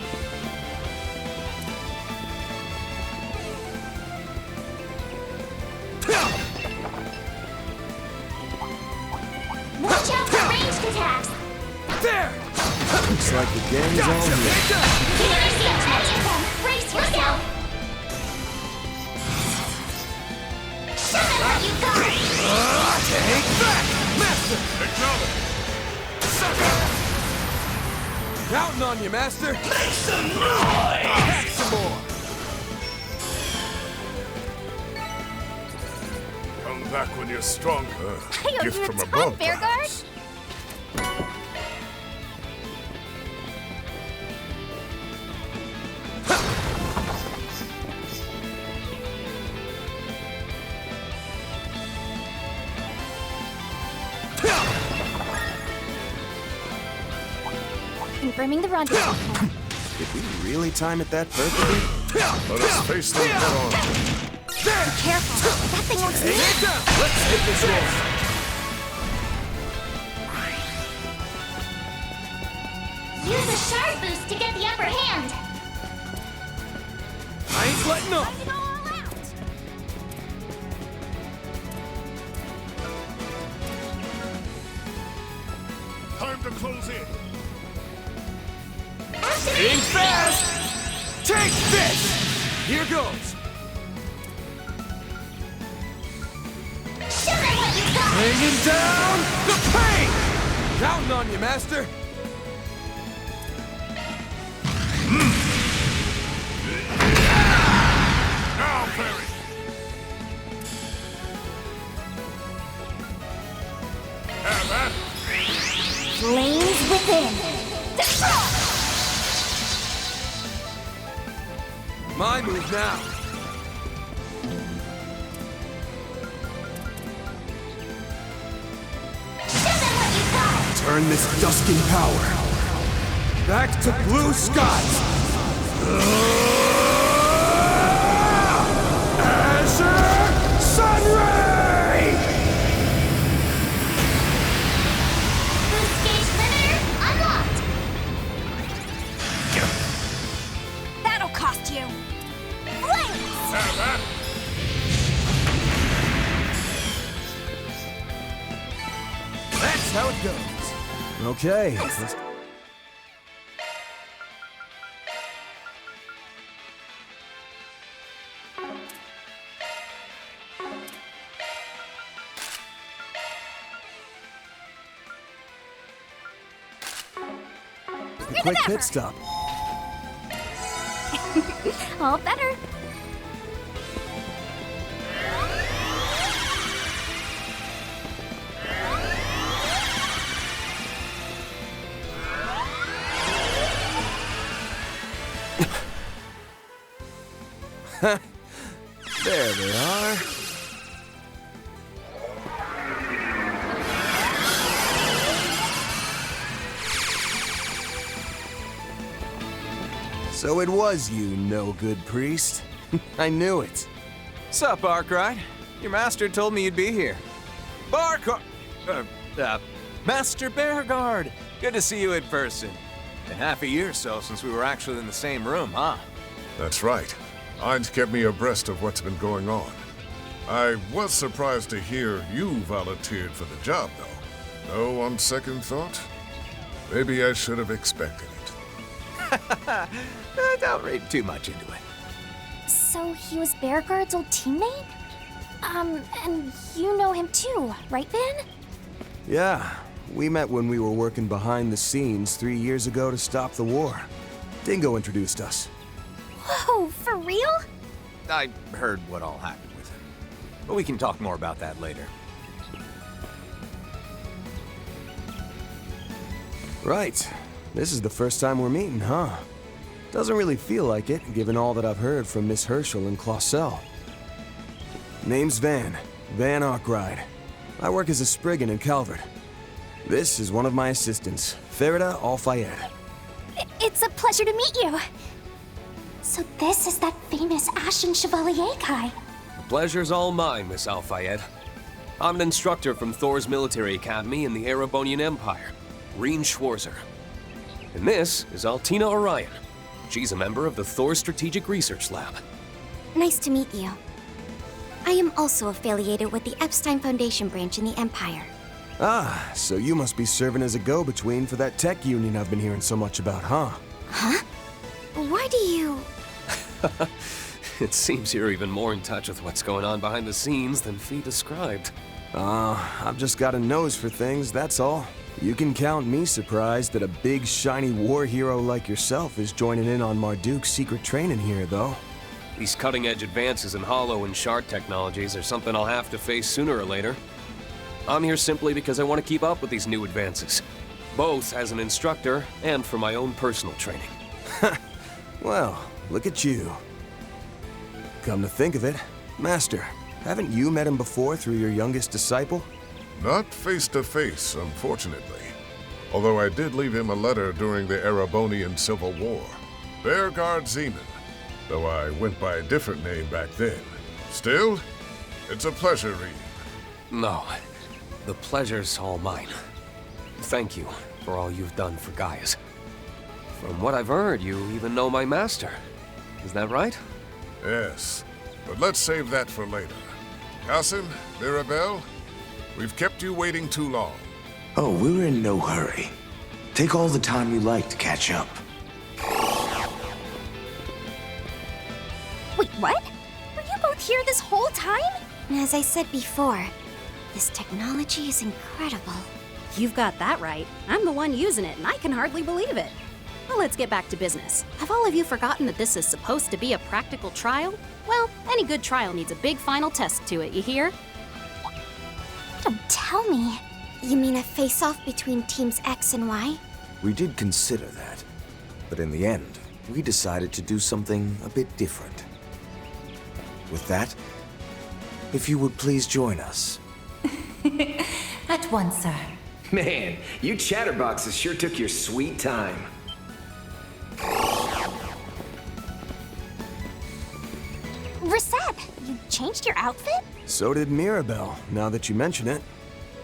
Watch out for ranged attacks. There! Looks like the gang's all here. Brace yourself. Brace yourself. Show them what you got. Take back! Master! Acknowledge. Counting on you, Master! Make some noise! Pack some more! Come back when you're stronger. I owe Gift you a from ton, above, Bear Guard. perhaps. Confirming the rendezvous. Did we really time it that perfectly? Let us face them head on. Be careful. That thing looks neat. Get down! Let's hit this one! Use a shard boost to get the upper hand. I ain't letting up! Letting all out. Time to close in. Being fast! Take this! Here goes! Show them what you got. Hanging down the pain! Counting on you, Master! Now, Perry. Have that. Flames within. My move now! Show them what you got. Turn this Duskin power Back to blue skies! Azure Sunray! Boost gauge limiter unlocked. That'll cost you. Flames. Have that. That's how it goes. Okay. let's- You're Quick the pit ever. stop. All better. There they are. So it was you, no-good priest. I knew it. Sup, Arkwright? Your master told me you'd be here. Master Bear Guard! Good to see you in person. Been half a year or so since we were actually in the same room, huh? That's right. Heinz kept me abreast of what's been going on. I was surprised to hear you volunteered for the job, though. No, on second thought, maybe I should have expected it. Don't read too much into it. So he was Beauregard's old teammate? And you know him too, right, Van? Yeah, we met when we were working behind the scenes 3 years ago to stop the war. Dingo introduced us. Whoa, for real? I heard what all happened with him. But we can talk more about that later. Right. This is the first time we're meeting, huh? Doesn't really feel like it, given all that I've heard from Miss Herschel and Clausel. Name's Van Arkwright. I work as a Spriggan in Calvard. This is one of my assistants, Farida Al-Fayed. It's a pleasure to meet you. So this is that famous Ashen Chevalier guy. The pleasure's all mine, Miss Al-Fayed. I'm an instructor from Thor's military academy in the Erebonian Empire, Reen Schwarzer. And this is Altina Orion. She's a member of the Thor Strategic Research Lab. Nice to meet you. I am also affiliated with the Epstein Foundation branch in the Empire. Ah, so you must be serving as a go-between for that tech union I've been hearing so much about, huh? Huh? Why do you... It seems you're even more in touch with what's going on behind the scenes than Fee described. I've just got a nose for things, that's all. You can count me surprised that a big, shiny war hero like yourself is joining in on Marduk's secret training here, though. These cutting-edge advances in hollow and shard technologies are something I'll have to face sooner or later. I'm here simply because I want to keep up with these new advances, both as an instructor and for my own personal training. Well, look at you. Come to think of it, Master, haven't you met him before through your youngest disciple? Not face to face, unfortunately. Although I did leave him a letter during the Erebonian Civil War. Beauregard Zeman, though I went by a different name back then. Still, it's a pleasure, Reed. No, the pleasure's all mine. Thank you for all you've done for Gaius. From what I've heard, you even know my master. Is that right? Yes, but let's save that for later. Hassan, Mirabelle, we've kept you waiting too long. Oh, we're in no hurry. Take all the time you like to catch up. Wait, what? Were you both here this whole time? As I said before, this technology is incredible. You've got that right. I'm the one using it, and I can hardly believe it. Well, let's get back to business. Have all of you forgotten that this is supposed to be a practical trial? Well, any good trial needs a big final test to it, you hear? Don't tell me. You mean a face-off between teams X and Y? We did consider that, but in the end, we decided to do something a bit different. With that, if you would please join us. At once, sir. Man, you chatterboxes sure took your sweet time. Reset, you changed your outfit? So did Mirabelle, now that you mention it.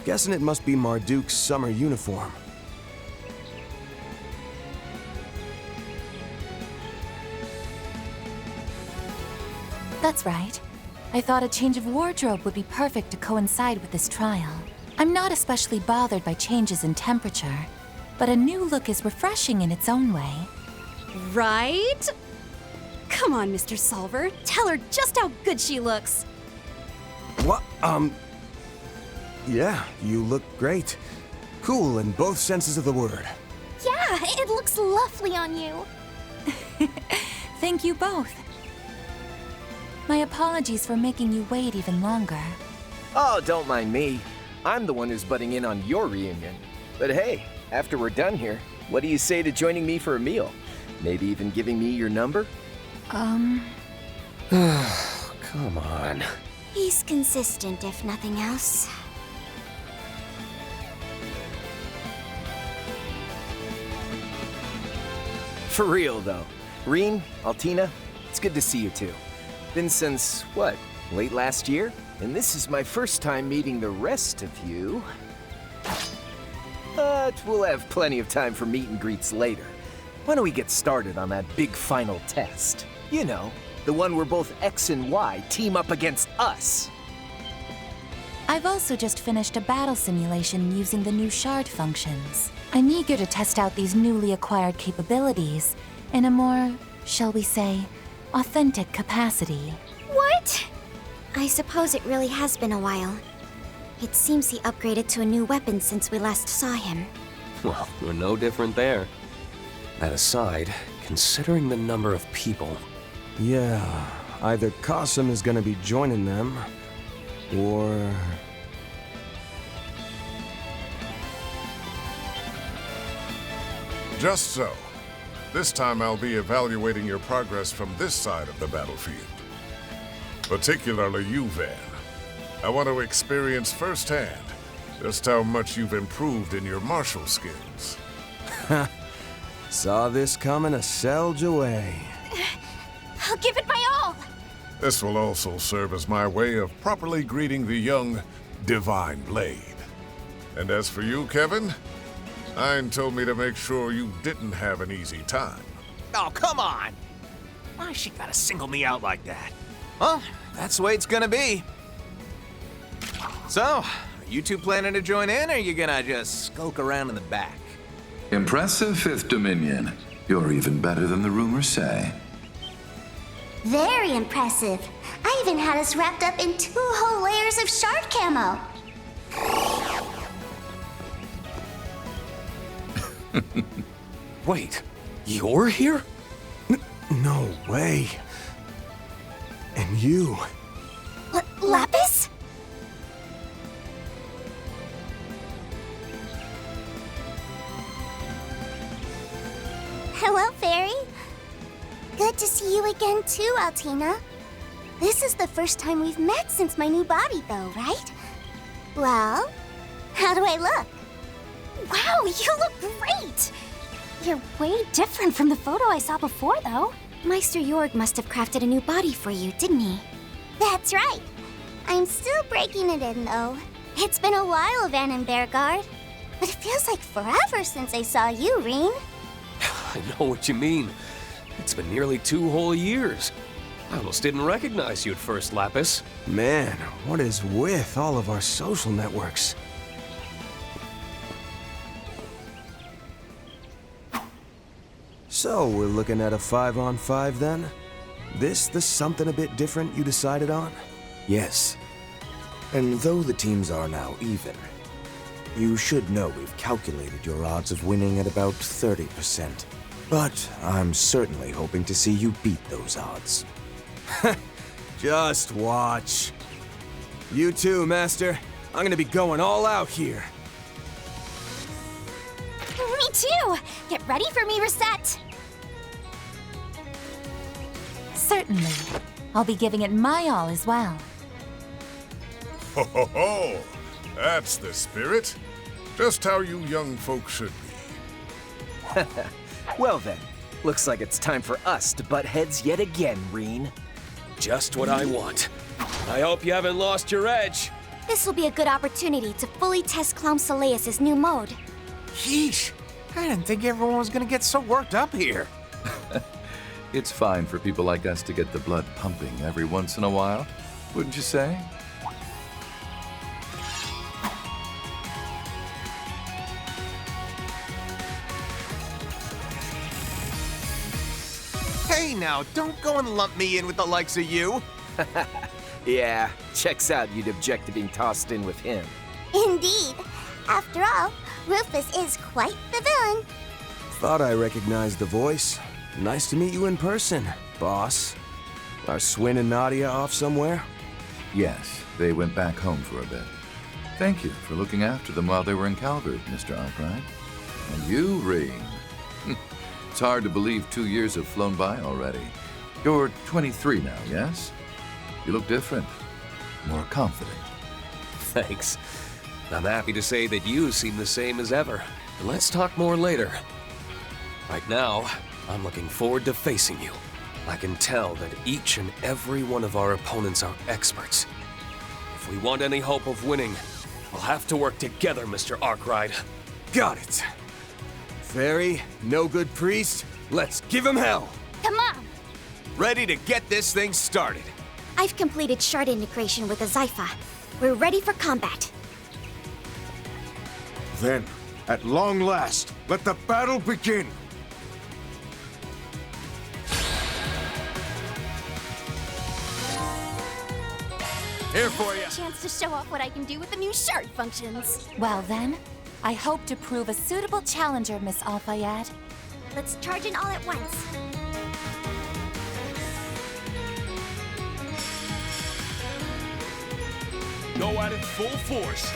Guessing it must be Marduk's summer uniform. That's right. I thought a change of wardrobe would be perfect to coincide with this trial. I'm not especially bothered by changes in temperature, but a new look is refreshing in its own way. Right? Come on, Mr. Solver. Tell her just how good she looks. What? Yeah, you look great. Cool in both senses of the word. Yeah, it looks lovely on you. Thank you both. My apologies for making you wait even longer. Oh, don't mind me. I'm the one who's butting in on your reunion. But hey, after we're done here, what do you say to joining me for a meal? Maybe even giving me your number? Come on. He's consistent, if nothing else. For real, though. Reen, Altina, it's good to see you two. Been since, what, late last year? And this is my first time meeting the rest of you. But we'll have plenty of time for meet and greets later. Why don't we get started on that big final test? You know, the one where both X and Y team up against us. I've also just finished a battle simulation using the new shard functions. I'm eager to test out these newly acquired capabilities in a more, shall we say, authentic capacity. What? I suppose it really has been a while. It seems he upgraded to a new weapon since we last saw him. Well, we're no different there. That aside, considering the number of people... Yeah, either Qasim is gonna be joining them, or... Just so. This time I'll be evaluating your progress from this side of the battlefield. Particularly you, Van. I want to experience firsthand just how much you've improved in your martial skills. Saw this coming a selge away. I'll give it my all! This will also serve as my way of properly greeting the young Divine Blade. And as for you, Kevin, Nine told me to make sure you didn't have an easy time. Oh, come on! Why she gotta single me out like that? Well, that's the way it's gonna be. So, are you two planning to join in, or are you gonna just skulk around in the back? Impressive, Fifth Dominion. You're even better than the rumors say. Very impressive. I even had us wrapped up in 2 whole layers of shard camo. Wait, you're here? No way. And you... Lapis? Hello, Fairy. Good to see you again too, Altina. This is the first time we've met since my new body, though, right? Well, how do I look? Wow, you look great! You're way different from the photo I saw before, though. Meister Jorg must have crafted a new body for you, didn't he? That's right. I'm still breaking it in, though. It's been a while, Van and Bearguard. But it feels like forever since I saw you, Reen. I know what you mean. It's been nearly 2 whole years. I almost didn't recognize you at first, Lapis. Man, what is with all of our social networks? So, we're looking at a 5-on-5 then? This the something a bit different you decided on? Yes. And though the teams are now even, you should know we've calculated your odds of winning at about 30%. But I'm certainly hoping to see you beat those odds. Just watch. You too, Master. I'm gonna be going all out here. Me too! Get ready for me, Reset! Certainly. I'll be giving it my all as well. Ho ho ho! That's the spirit. Just how you young folks should be. Well then, looks like it's time for us to butt heads yet again, Reen. Just what I want. I hope you haven't lost your edge. This will be a good opportunity to fully test Clown Soleus' new mode. Yeesh! I didn't think everyone was gonna get so worked up here. It's fine for people like us to get the blood pumping every once in a while, wouldn't you say? Hey now, don't go and lump me in with the likes of you. Yeah, checks out you'd object to being tossed in with him. Indeed. After all, Rufus is quite the villain. Thought I recognized the voice. Nice to meet you in person, boss. Are Swin and Nadia off somewhere? Yes, they went back home for a bit. Thank you for looking after them while they were in Calvard, Mr. Arkwright. And you, Reen. It's hard to believe 2 years have flown by already. You're 23 now, yes? You look different. More confident. Thanks. I'm happy to say that you seem the same as ever. But let's talk more later. Right now, I'm looking forward to facing you. I can tell that each and every one of our opponents are experts. If we want any hope of winning, we'll have to work together, Mr. Arkwright. Got it. Fairy, no good priest, let's give him hell! Come on! Ready to get this thing started. I've completed shard integration with the Zypha. We're ready for combat. Then, at long last, let the battle begin! Here for you. Chance to show off what I can do with the new shard functions. Well then, I hope to prove a suitable challenger, Miss Al-Fayed. Let's charge in all at once. Go at it full force.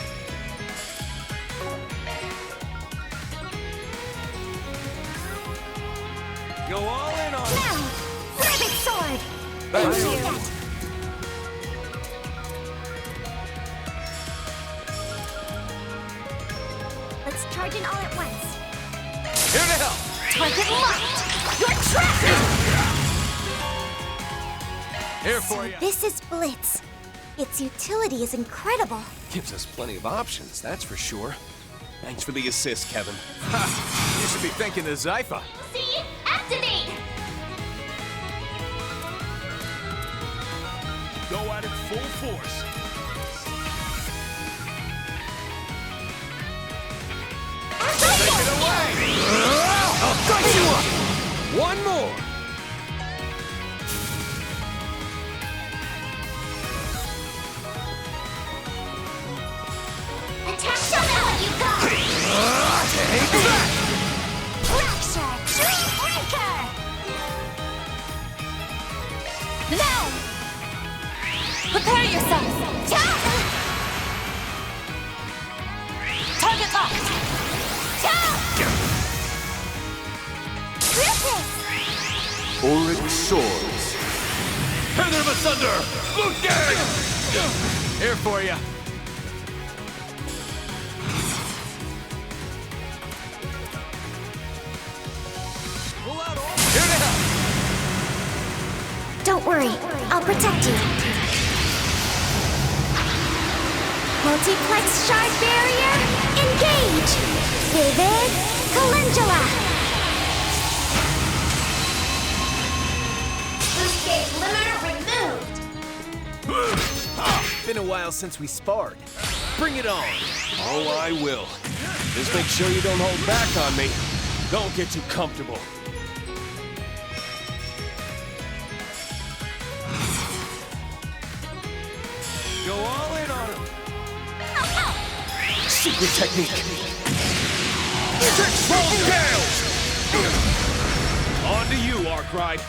Go all in on Now! Ribbit sword! Thank Into you. that. Let's charge in all at once. Here to help. Target locked! You're trapped! Here for you. This is Blitz. Its utility is incredible. Gives us plenty of options, that's for sure. Thanks for the assist, Kevin. You should be thanking the Zypha. See? Activate! Go at it full force. Take it away! I'll dice you up! One more! Attack somebody, you got! Take that! Fracture! Dream Breaker! Now! Prepare yourselves! Target locked! Auric swords. Feather of Asunder! Look out! Here for you. Here to help. Don't worry, I'll protect you. Multiplex shard barrier, engage! Vivid Calendula! Boost gauge limiter removed! Been a while since we sparred. Bring it on. Oh, I will. Just make sure you don't hold back on me. Don't get too comfortable. Go all in on him. Secret technique. Six full scales! On to you, Arkwright.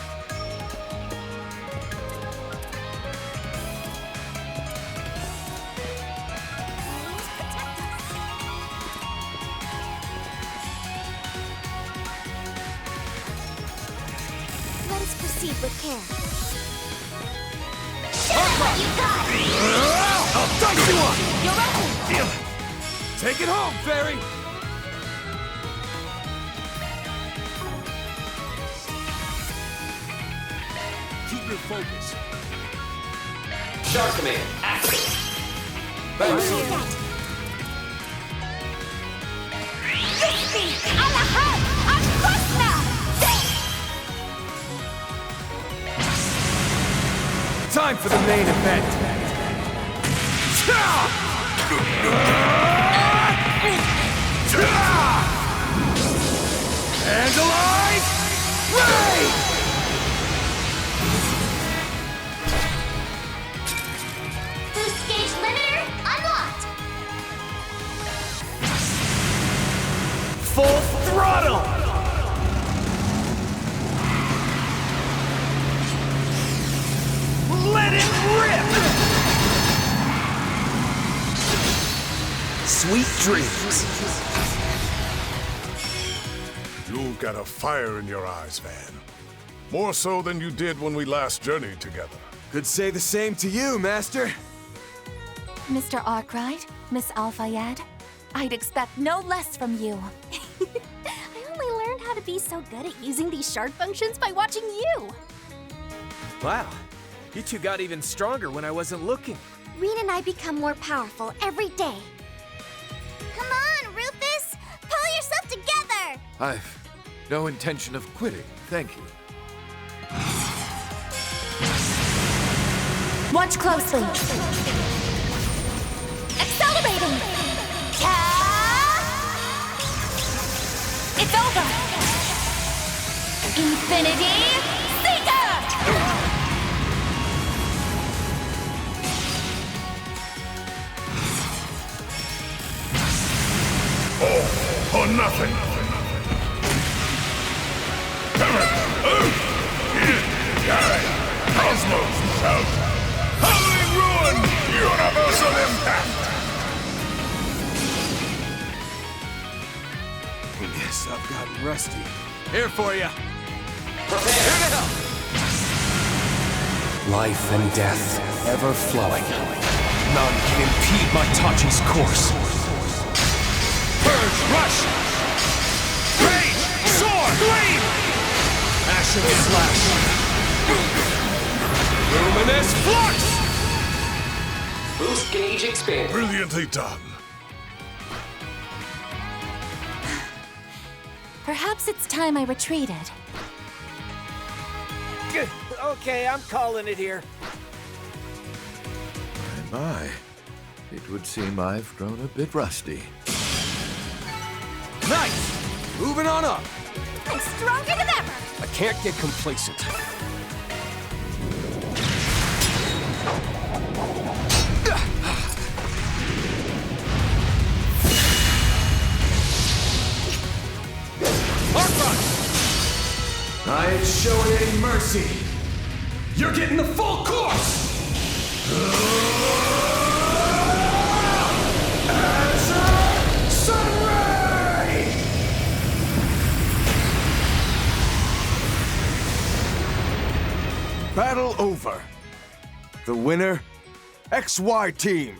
Let us proceed with care. You got! I'll dice you up! You're ready! Take it home, Fairy! Keep your focus. Shark command, activate. Crispy! On the head! On Krusna! Time for the main event! Vandalize! Raid! Boost gauge limiter unlocked! Full throttle! Let it rip! Sweet dreams. You've got a fire in your eyes, Van. More so than you did when we last journeyed together. Could say the same to you, Master. Mr. Arkwright, Miss Al-Fayed, I'd expect no less from you. I only learned how to be so good at using these shard functions by watching you. Wow. You two got even stronger when I wasn't looking. Rean and I become more powerful every day. Come on, Rufus! I've no intention of quitting, thank you. Watch closely. Accelerating! It's over! Infinity Seeker! All or nothing! Cosmos! Howling ruin! Universal impact! Guess I've gotten rusty. Here for you. Prepare now. Life and death, ever flowing. None can impede my Tachi's course. Purge, rush! Rage, soar, flame! Action slash. Luminous flux! Boost gauge expanded. Brilliantly done. Perhaps it's time I retreated. Okay, I'm calling it here. My, it would seem I've grown a bit rusty. Nice! Moving on up. I'm stronger than ever! I can't get complacent. I ain't showing any mercy. You're getting the full course! Azure Sunray! Battle over. The winner, XY Team.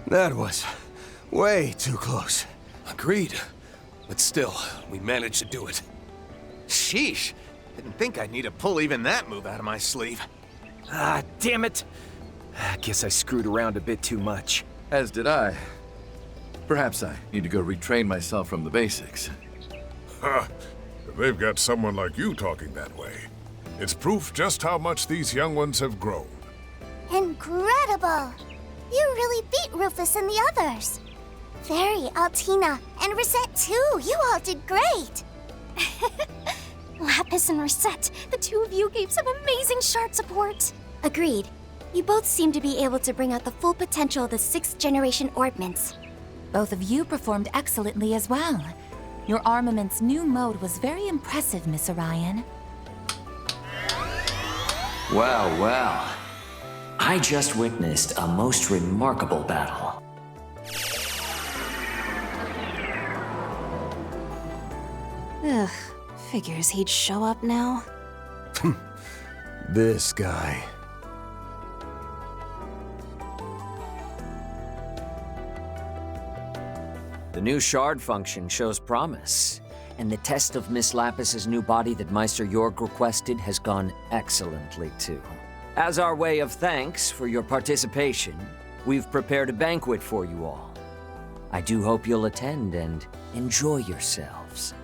That was way too close. Agreed. But still, we managed to do it. Sheesh. Didn't think I'd need to pull even that move out of my sleeve. Ah, damn it. I guess I screwed around a bit too much. As did I. Perhaps I need to go retrain myself from the basics. Ha! They've got someone like you talking that way. It's proof just how much these young ones have grown. Incredible! You really beat Rufus and the others. Fairy, Altina, and Rosette too. You all did great. Lapis and Rosette, the two of you gave some amazing shard support. Agreed. You both seem to be able to bring out the full potential of the 6th generation orbments. Both of you performed excellently as well. Your armament's new mode was very impressive, Miss Orion. Well, well. I just witnessed a most remarkable battle. Ugh, figures he'd show up now. This guy. The new shard function shows promise, and the test of Miss Lapis's new body that Meister Jorg requested has gone excellently too. As our way of thanks for your participation, we've prepared a banquet for you all. I do hope you'll attend and enjoy yourselves.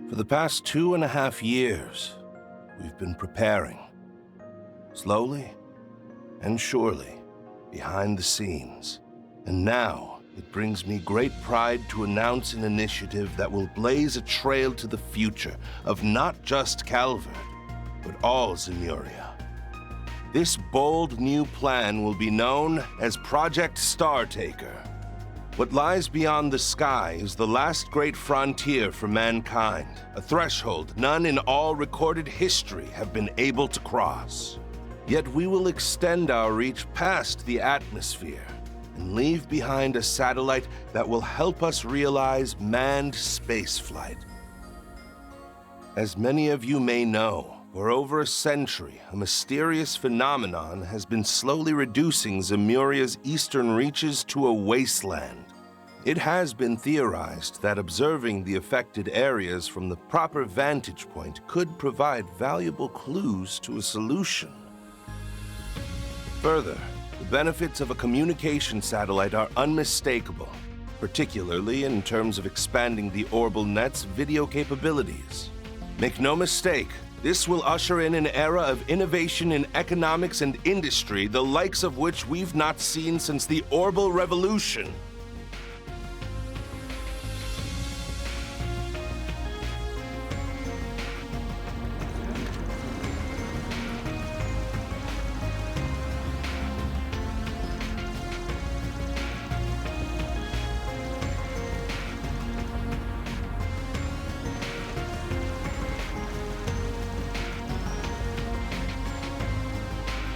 For the past 2.5 years, we've been preparing. Slowly and surely, behind the scenes. And now, it brings me great pride to announce an initiative that will blaze a trail to the future of not just Calvard, but all Zemuria. This bold new plan will be known as Project Startaker. What lies beyond the sky is the last great frontier for mankind, a threshold none in all recorded history have been able to cross. Yet we will extend our reach past the atmosphere and leave behind a satellite that will help us realize manned spaceflight. As many of you may know, for over a century, a mysterious phenomenon has been slowly reducing Zemuria's eastern reaches to a wasteland. It has been theorized that observing the affected areas from the proper vantage point could provide valuable clues to a solution. Further, the benefits of a communication satellite are unmistakable, particularly in terms of expanding the Orbital Net's video capabilities. Make no mistake, this will usher in an era of innovation in economics and industry, the likes of which we've not seen since the Orbital Revolution.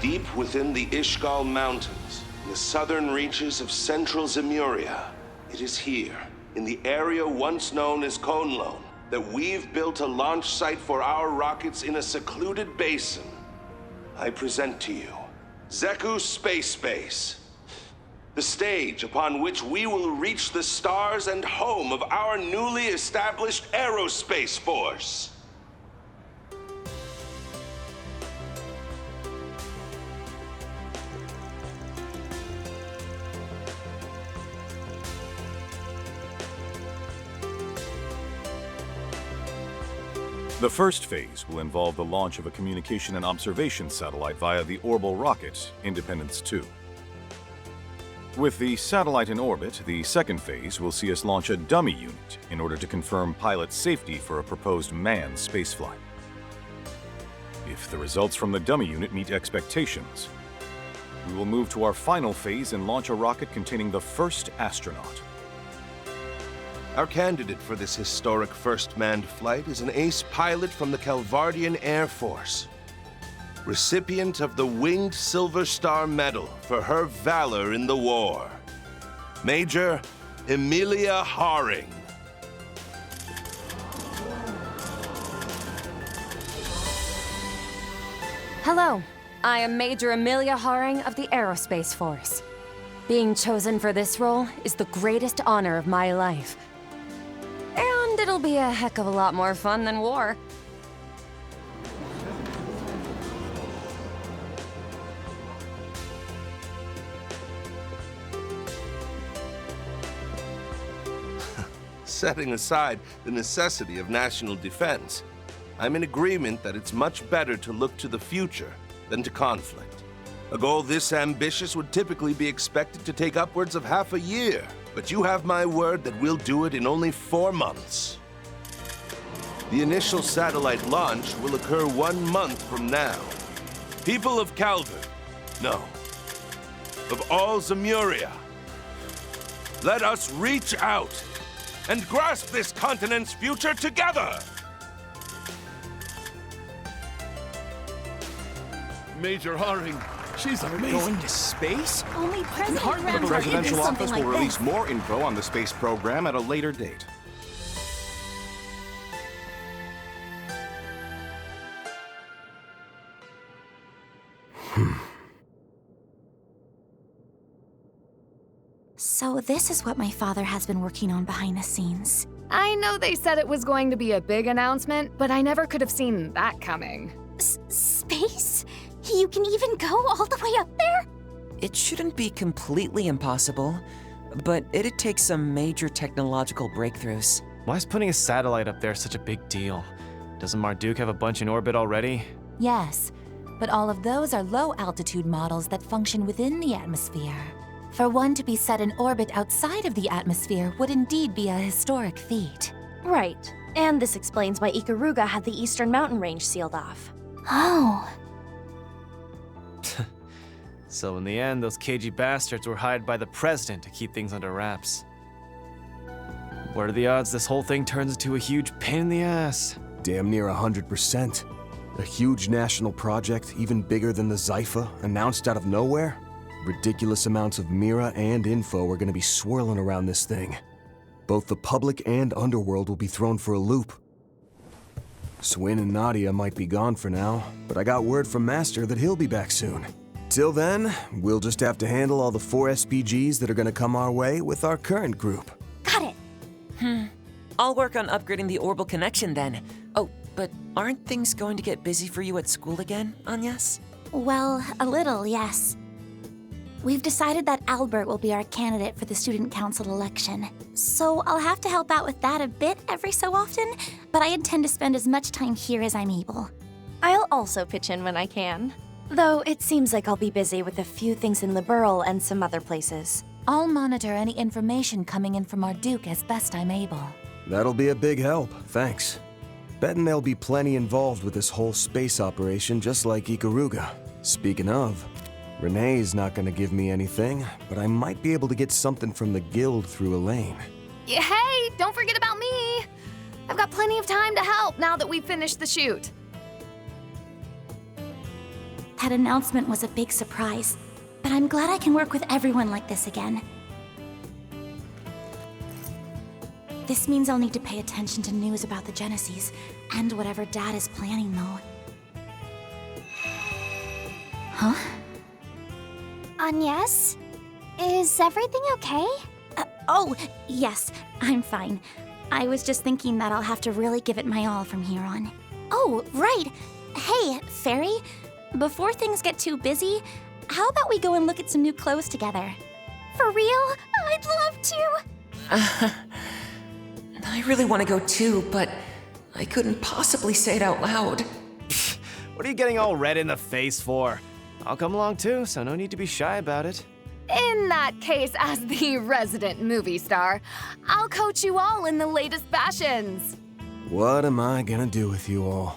Deep within the Ishgal Mountains, in the southern reaches of central Zemuria, it is here, in the area once known as Konlon, that we've built a launch site for our rockets in a secluded basin. I present to you Zeku Space Base, the stage upon which we will reach the stars and home of our newly established aerospace force. The first phase will involve the launch of a communication and observation satellite via the orbital rocket, Independence 2. With the satellite in orbit, the second phase will see us launch a dummy unit in order to confirm pilot safety for a proposed manned spaceflight. If the results from the dummy unit meet expectations, we will move to our final phase and launch a rocket containing the first astronaut. Our candidate for this historic first manned flight is an ace pilot from the Calvardian Air Force, recipient of the Winged Silver Star Medal for her valor in the war, Major Emilia Haring. Hello, I am Major Emilia Haring of the Aerospace Force. Being chosen for this role is the greatest honor of my life. And it'll be a heck of a lot more fun than war. Setting aside the necessity of national defense, I'm in agreement that it's much better to look to the future than to conflict. A goal this ambitious would typically be expected to take upwards of half a year. But you have my word that we'll do it in only 4 months. The initial satellite launch will occur 1 month from now. People of Calvard, no, of all Zemuria, let us reach out and grasp this continent's future together! Major Haring, she's amazing. Going to space? Only President The Graham could presidential do office something will like release this. more info on the space program at a later date. So this is what my father has been working on behind the scenes. I know they said it was going to be a big announcement, but I never could have seen that coming. Space? You can even go all the way up there? It shouldn't be completely impossible, but it'd take some major technological breakthroughs. Why is putting a satellite up there such a big deal? Doesn't Marduk have a bunch in orbit already? Yes, but all of those are low-altitude models that function within the atmosphere. For one to be set in orbit outside of the atmosphere would indeed be a historic feat. Right. And this explains why Ikaruga had the eastern mountain range sealed off. Oh. So in the end, those cagey bastards were hired by the president to keep things under wraps. What are the odds this whole thing turns into a huge pain in the ass? Damn near 100%. A huge national project, even bigger than the Zypha, announced out of nowhere? Ridiculous amounts of Mira and info are gonna be swirling around this thing. Both the public and underworld will be thrown for a loop. Swin and Nadia might be gone for now, but I got word from Master that he'll be back soon. Till then, we'll just have to handle all the 4 SPGs that are gonna come our way with our current group. Got it. I'll work on upgrading the orbital connection then. Oh, but aren't things going to get busy for you at school again, Agnes? Well, a little, yes. We've decided that Albert will be our candidate for the student council election. So I'll have to help out with that a bit every so often, but I intend to spend as much time here as I'm able. I'll also pitch in when I can. Though it seems like I'll be busy with a few things in Liberal and some other places. I'll monitor any information coming in from Marduk as best I'm able. That'll be a big help, thanks. Betting there'll be plenty involved with this whole space operation, just like Ikaruga. Speaking of, Renee's not gonna give me anything, but I might be able to get something from the guild through Elaine. Yeah, hey, don't forget about me! I've got plenty of time to help now that we've finished the shoot. That announcement was a big surprise, but I'm glad I can work with everyone like this again. This means I'll need to pay attention to news about the Genesis, and whatever Dad is planning, though. Huh? Agnes? Is everything okay? Oh, yes, I'm fine. I was just thinking that I'll have to really give it my all from here on. Oh, right! Hey, Fairy, before things get too busy, how about we go and look at some new clothes together? For real? I'd love to! I really want to go too, but I couldn't possibly say it out loud. What are you getting all red in the face for? I'll come along too, so no need to be shy about it. In that case, as the resident movie star, I'll coach you all in the latest fashions. What am I gonna do with you all?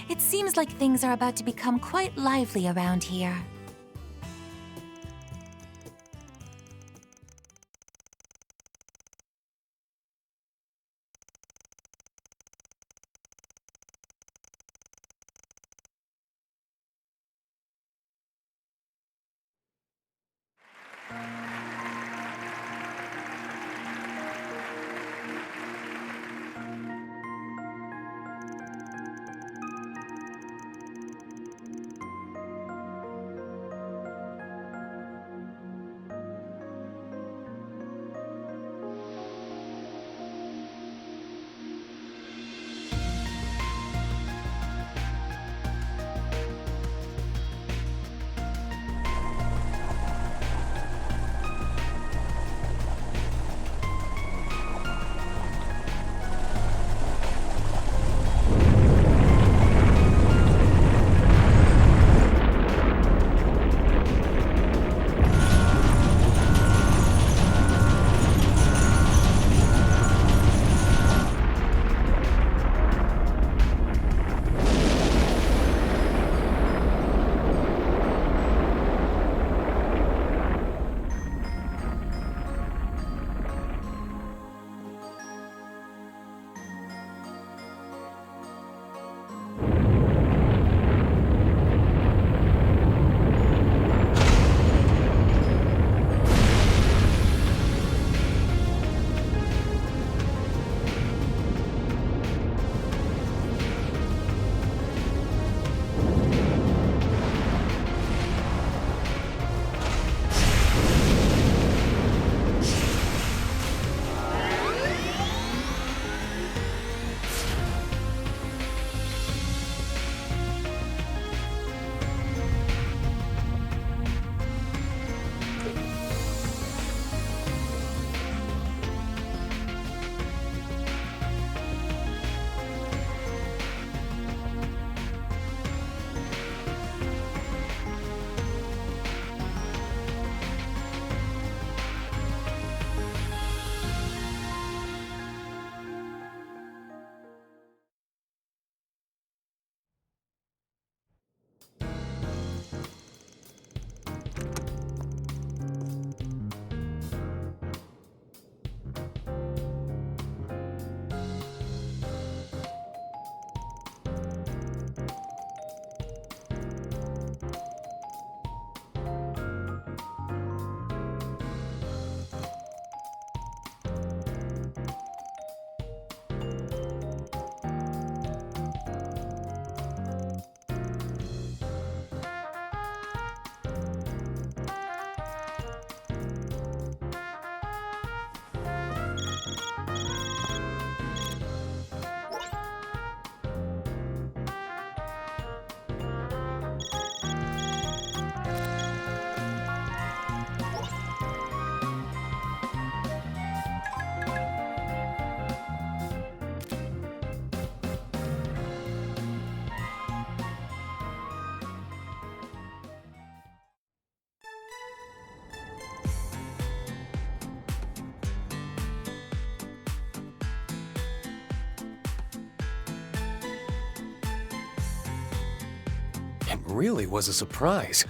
It seems like things are about to become quite lively around here. It really was a surprise.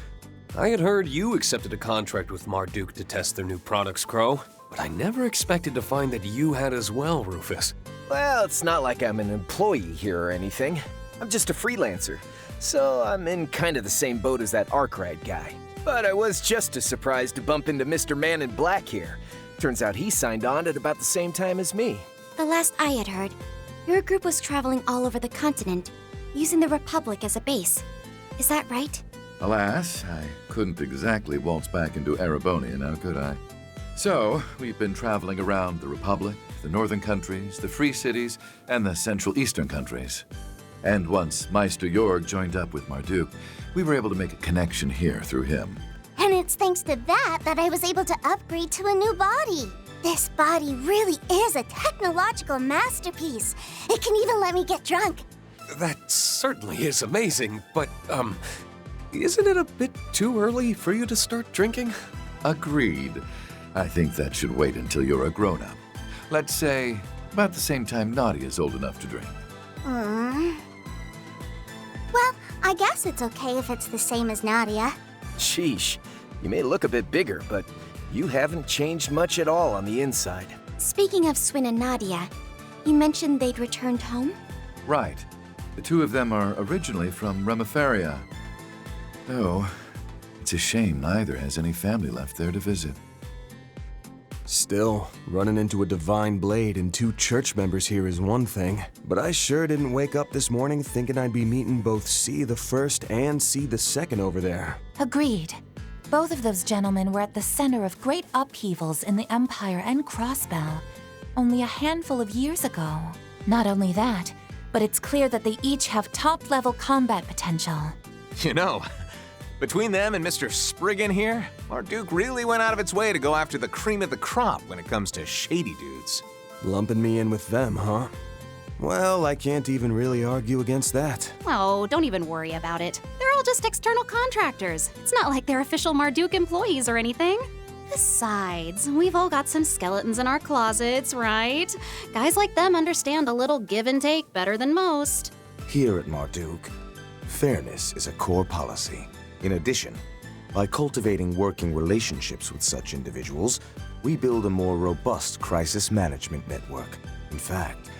I had heard you accepted a contract with Marduk to test their new products, Crow, but I never expected to find that you had as well, Rufus. Well, it's not like I'm an employee here or anything. I'm just a freelancer, so I'm in kind of the same boat as that Arkwright guy. But I was just as surprised to bump into Mr. Man in Black here. Turns out he signed on at about the same time as me. The last I had heard, your group was traveling all over the continent, using the Republic as a base. Is that right? Alas, I couldn't exactly waltz back into Erebonia now, could I? So, we've been traveling around the Republic, the northern countries, the Free Cities, and the Central Eastern countries. And once Meister Jorg joined up with Marduk, we were able to make a connection here through him. And it's thanks to that I was able to upgrade to a new body. This body really is a technological masterpiece. It can even let me get drunk. That certainly is amazing, but, isn't it a bit too early for you to start drinking? Agreed. I think that should wait until you're a grown-up. Let's say about the same time Nadia's old enough to drink. Well, I guess it's okay if it's the same as Nadia. Sheesh, you may look a bit bigger, but you haven't changed much at all on the inside. Speaking of Swin and Nadia, you mentioned they'd returned home? Right. The two of them are originally from Remiferia. Though, it's a shame neither has any family left there to visit. Still, running into a divine blade and 2 church members here is one thing, but I sure didn't wake up this morning thinking I'd be meeting both C the First and C the Second over there. Agreed. Both of those gentlemen were at the center of great upheavals in the Empire and Crossbell only a handful of years ago. Not only that, but it's clear that they each have top-level combat potential. You know, between them and Mr. Spriggan here, Marduk really went out of its way to go after the cream of the crop when it comes to shady dudes. Lumping me in with them, huh? Well, I can't even really argue against that. Oh, don't even worry about it. They're all just external contractors. It's not like they're official Marduk employees or anything. Besides, we've all got some skeletons in our closets, right? Guys like them understand a little give and take better than most. Here at Marduk, fairness is a core policy. In addition, by cultivating working relationships with such individuals, we build a more robust crisis management network. In fact,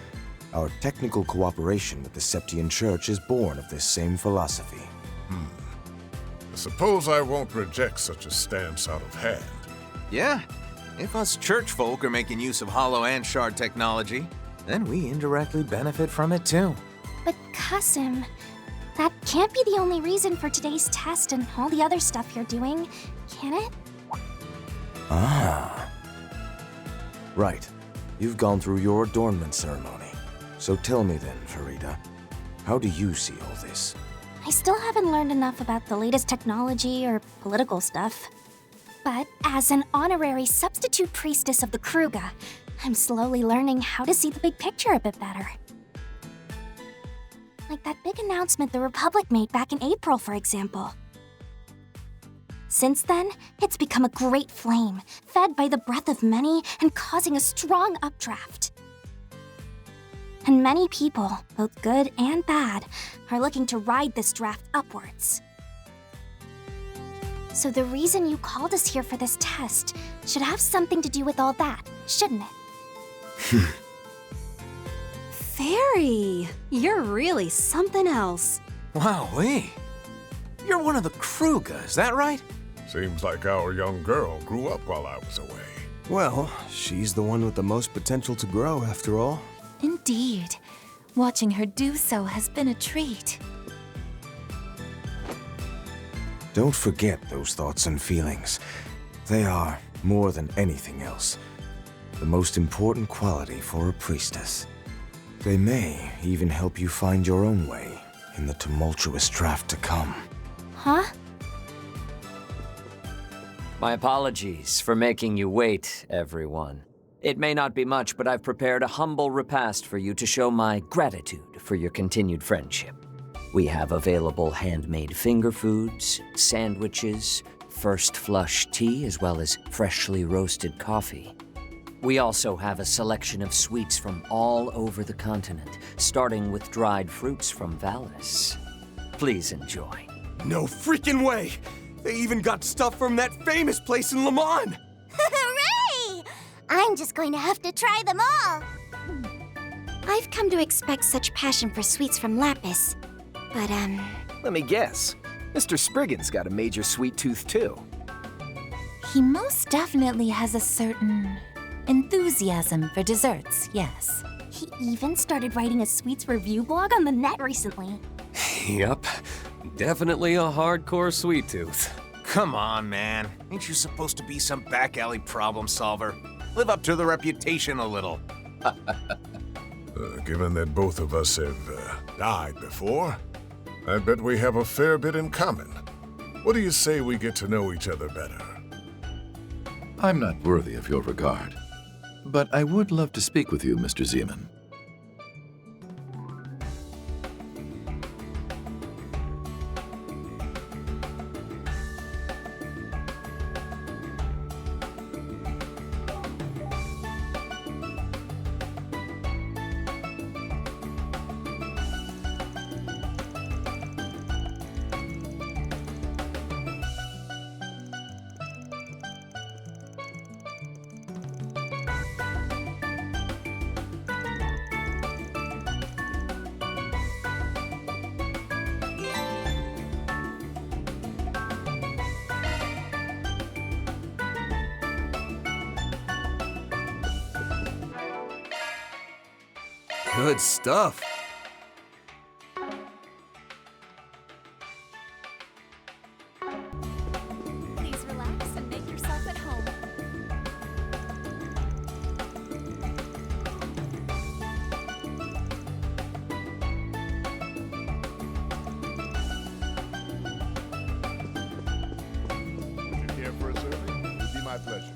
our technical cooperation with the Septian Church is born of this same philosophy. I suppose I won't reject such a stance out of hand. Yeah, if us church folk are making use of Hollow and Shard technology, then we indirectly benefit from it too. But Kasim, that can't be the only reason for today's test and all the other stuff you're doing, can it? Ah. Right. You've gone through your adornment ceremony. So tell me then, Farida, how do you see all this? I still haven't learned enough about the latest technology or political stuff. But as an honorary substitute priestess of the Kruga, I'm slowly learning how to see the big picture a bit better. Like that big announcement the Republic made back in April, for example. Since then, it's become a great flame, fed by the breath of many and causing a strong updraft. And many people, both good and bad, are looking to ride this draft upwards. So the reason you called us here for this test should have something to do with all that, shouldn't it? Fairy, you're really something else. Wowee. You're one of the Kruga, is that right? Seems like our young girl grew up while I was away. Well, she's the one with the most potential to grow, after all. Indeed. Watching her do so has been a treat. Don't forget those thoughts and feelings. They are, more than anything else, the most important quality for a priestess. They may even help you find your own way in the tumultuous draft to come. Huh? My apologies for making you wait, everyone. It may not be much, but I've prepared a humble repast for you to show my gratitude for your continued friendship. We have available handmade finger foods, sandwiches, first flush tea, as well as freshly roasted coffee. We also have a selection of sweets from all over the continent, starting with dried fruits from Valis. Please enjoy. No freaking way! They even got stuff from that famous place in Le Mans! Hooray! I'm just going to have to try them all. I've come to expect such passion for sweets from Lapis. But, Let me guess. Mr. Spriggan's got a major sweet tooth, too. He most definitely has a certain enthusiasm for desserts, yes. He even started writing a sweets review blog on the net recently. Yup. Definitely a hardcore sweet tooth. Come on, man. Ain't you supposed to be some back alley problem solver? Live up to the reputation a little. Given that both of us have died before, I bet we have a fair bit in common. What do you say we get to know each other better? I'm not worthy of your regard, but I would love to speak with you, Mr. Zeman. Good stuff. Please relax and make yourself at home. Would you care for a serving? It would be my pleasure.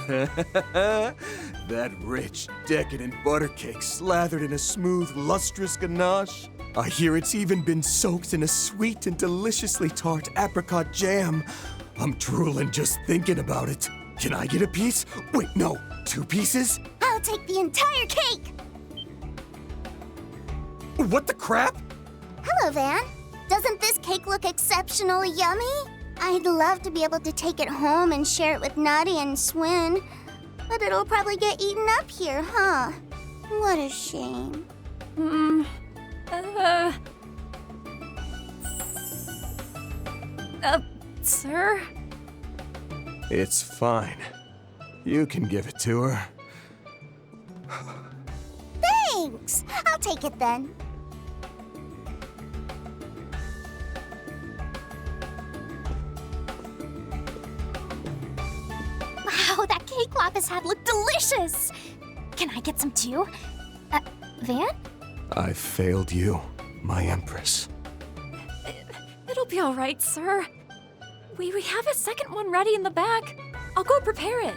That rich, decadent butter cake slathered in a smooth, lustrous ganache. I hear it's even been soaked in a sweet and deliciously tart apricot jam. I'm drooling just thinking about it. Can I get a piece? Wait, no, 2 pieces? I'll take the entire cake! What the crap? Hello, Van. Doesn't this cake look exceptionally yummy? I'd love to be able to take it home and share it with Nutty and Swin, but it'll probably get eaten up here, huh? What a shame. Sir? It's fine. You can give it to her. Thanks! I'll take it then. Wow, that cake Lapis had looked delicious! Can I get some too? Van? I failed you, my Empress. It'll be all right, sir. We have a second one ready in the back. I'll go prepare it.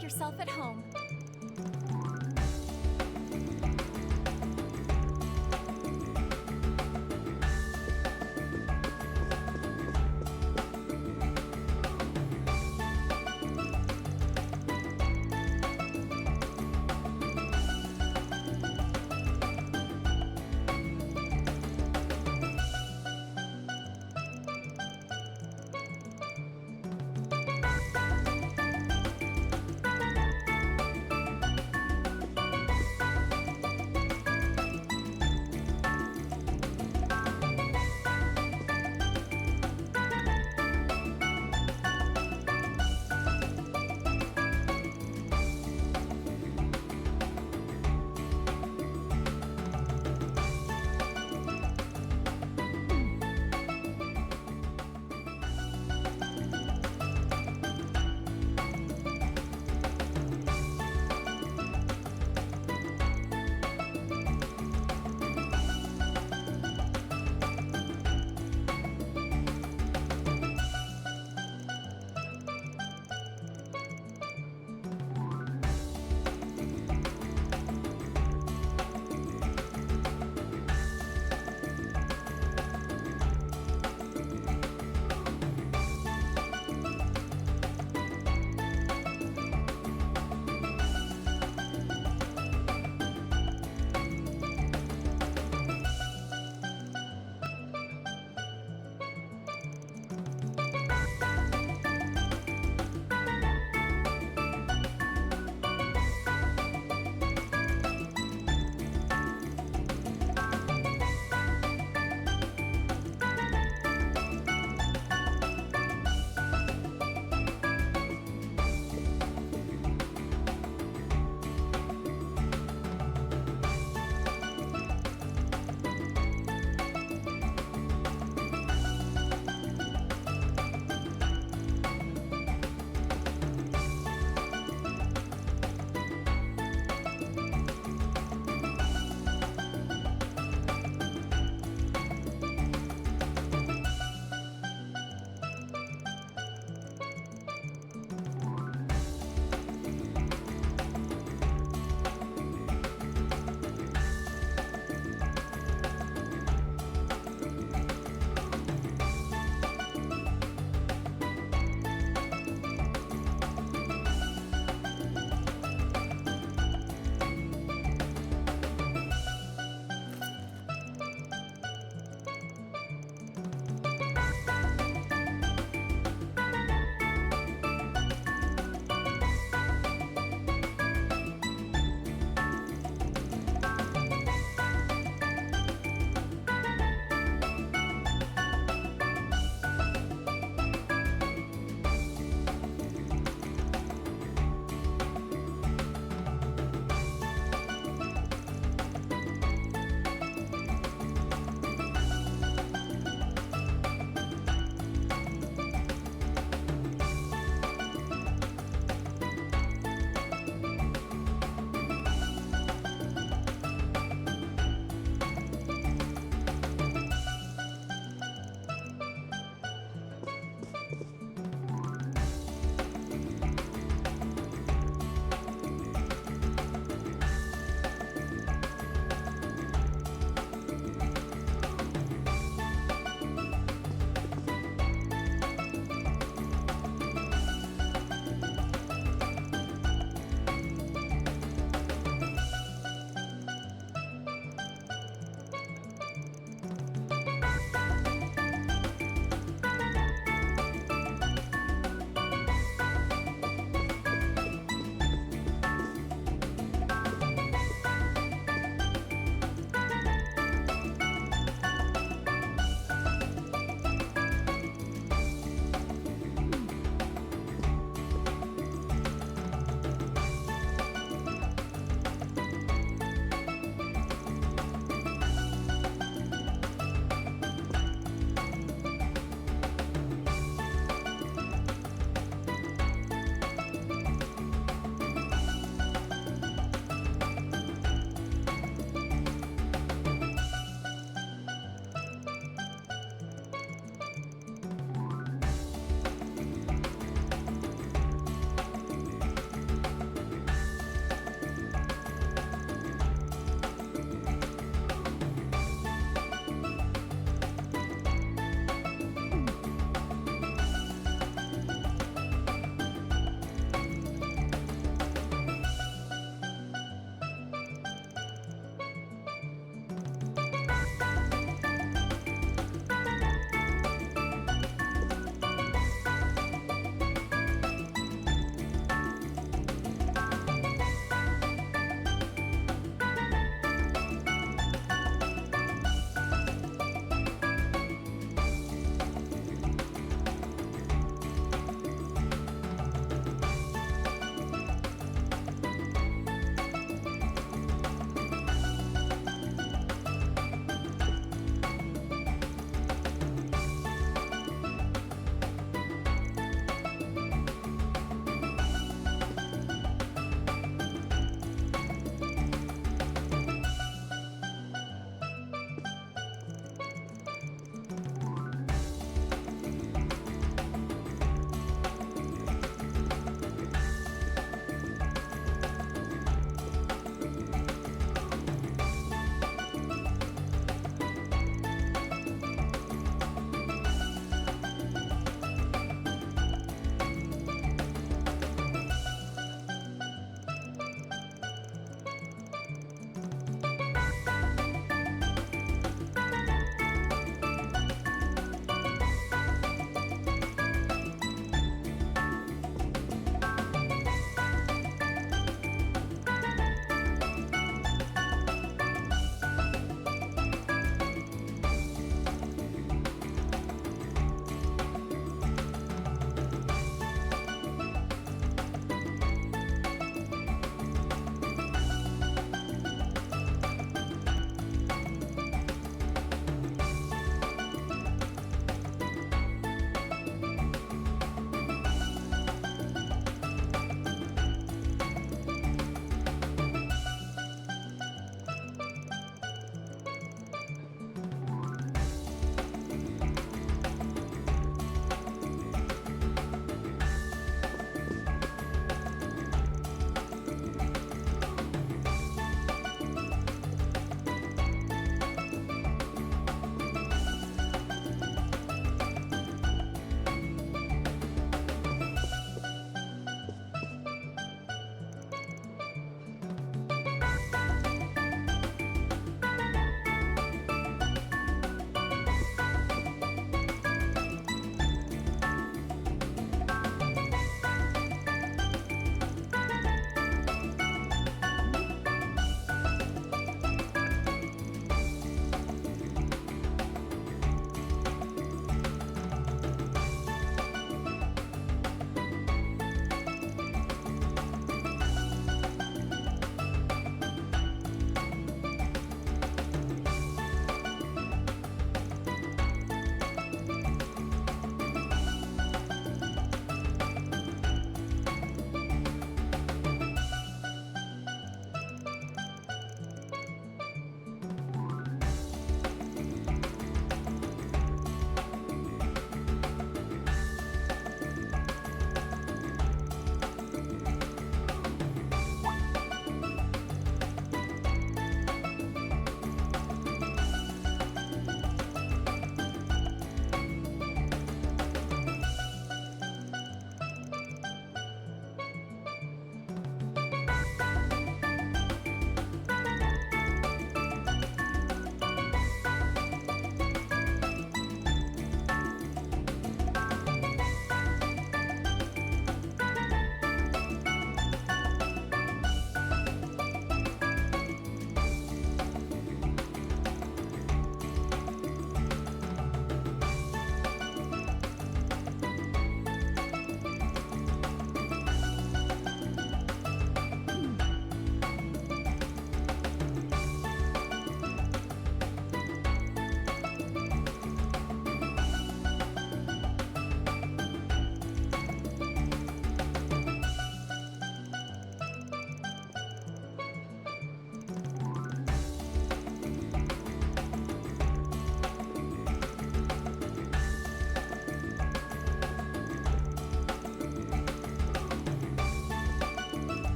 Yourself at home.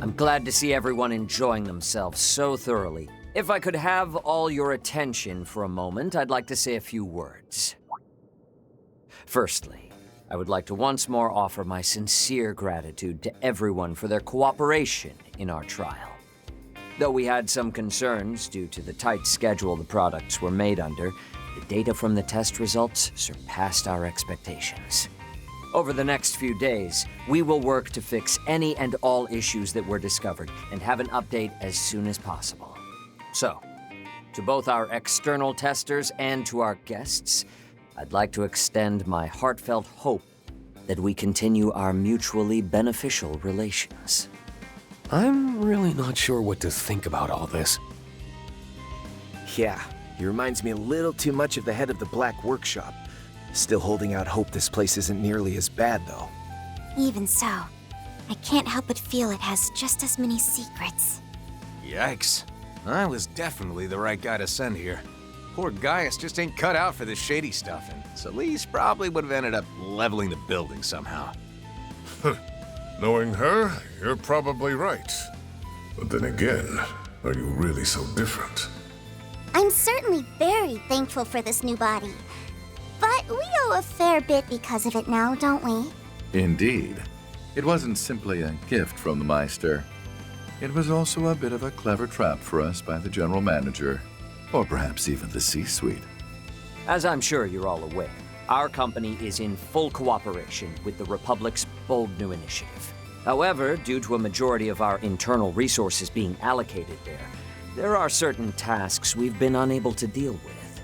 I'm glad to see everyone enjoying themselves so thoroughly. If I could have all your attention for a moment, I'd like to say a few words. Firstly, I would like to once more offer my sincere gratitude to everyone for their cooperation in our trial. Though we had some concerns due to the tight schedule the products were made under, the data from the test results surpassed our expectations. Over the next few days, we will work to fix any and all issues that were discovered and have an update as soon as possible. So, to both our external testers and to our guests, I'd like to extend my heartfelt hope that we continue our mutually beneficial relations. I'm really not sure what to think about all this. Yeah, he reminds me a little too much of the head of the Black Workshop. Still holding out hope this place isn't nearly as bad, though. Even so, I can't help but feel it has just as many secrets. Yikes. I was definitely the right guy to send here. Poor Gaius just ain't cut out for this shady stuff, and Celeste probably would have ended up leveling the building somehow. Knowing her, you're probably right. But then again, are you really so different? I'm certainly very thankful for this new body. But we owe a fair bit because of it now, don't we? Indeed. It wasn't simply a gift from the Meister. It was also a bit of a clever trap for us by the General Manager, or perhaps even the C-Suite. As I'm sure you're all aware, our company is in full cooperation with the Republic's bold new initiative. However, due to a majority of our internal resources being allocated there are certain tasks we've been unable to deal with.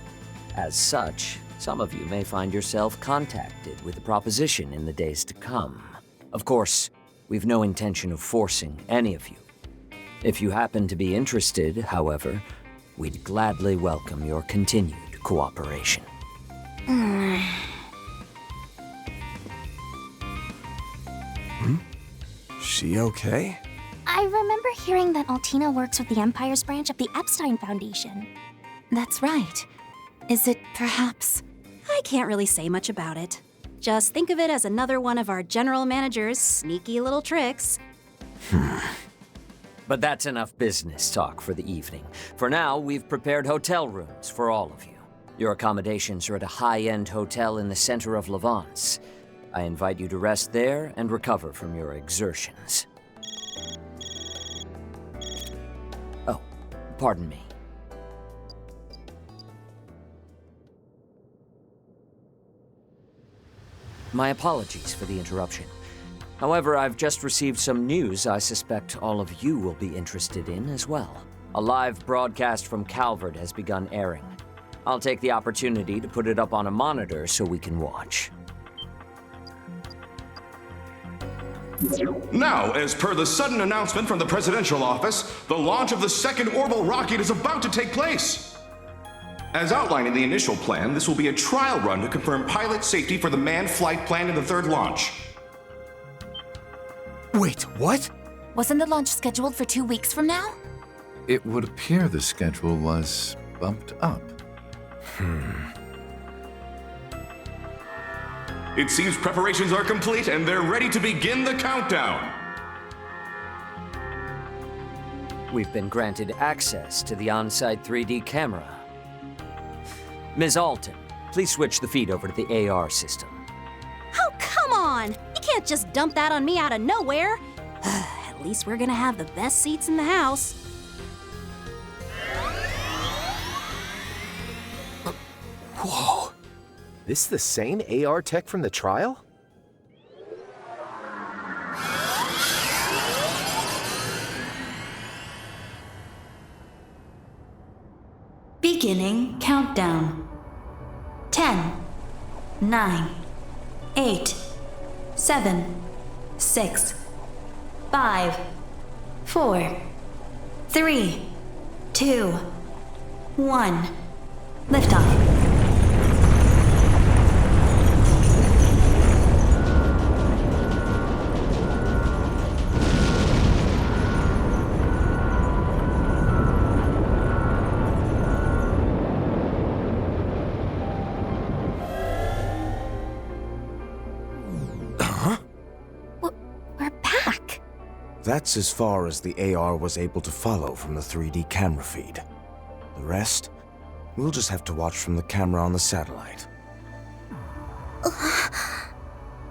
As such, some of you may find yourself contacted with a proposition in the days to come. Of course, we've no intention of forcing any of you. If you happen to be interested, however, we'd gladly welcome your continued cooperation. She okay? I remember hearing that Altina works with the Empire's branch of the Epstein Foundation. That's right. Is it perhaps... I can't really say much about it. Just think of it as another one of our general manager's sneaky little tricks. But that's enough business talk for the evening. For now, we've prepared hotel rooms for all of you. Your accommodations are at a high-end hotel in the center of Levance. I invite you to rest there and recover from your exertions. Oh, pardon me. My apologies for the interruption. However, I've just received some news I suspect all of you will be interested in as well. A live broadcast from Calvard has begun airing. I'll take the opportunity to put it up on a monitor so we can watch. Now, as per the sudden announcement from the presidential office, the launch of the second orbital rocket is about to take place. As outlined in the initial plan, this will be a trial run to confirm pilot safety for the manned flight planned in the third launch. Wait, what? Wasn't the launch scheduled for 2 weeks from now? It would appear the schedule was bumped up. It seems preparations are complete and they're ready to begin the countdown. We've been granted access to the on-site 3D camera. Ms. Alton, please switch the feed over to the AR system. Oh, come on! You can't just dump that on me out of nowhere! At least we're gonna have the best seats in the house. Whoa. This the same AR tech from the trial? Beginning countdown. 10, 9, 8, 7, 6, 5, 4, 3, 2, 1. Liftoff. That's as far as the AR was able to follow from the 3D camera feed. The rest, we'll just have to watch from the camera on the satellite.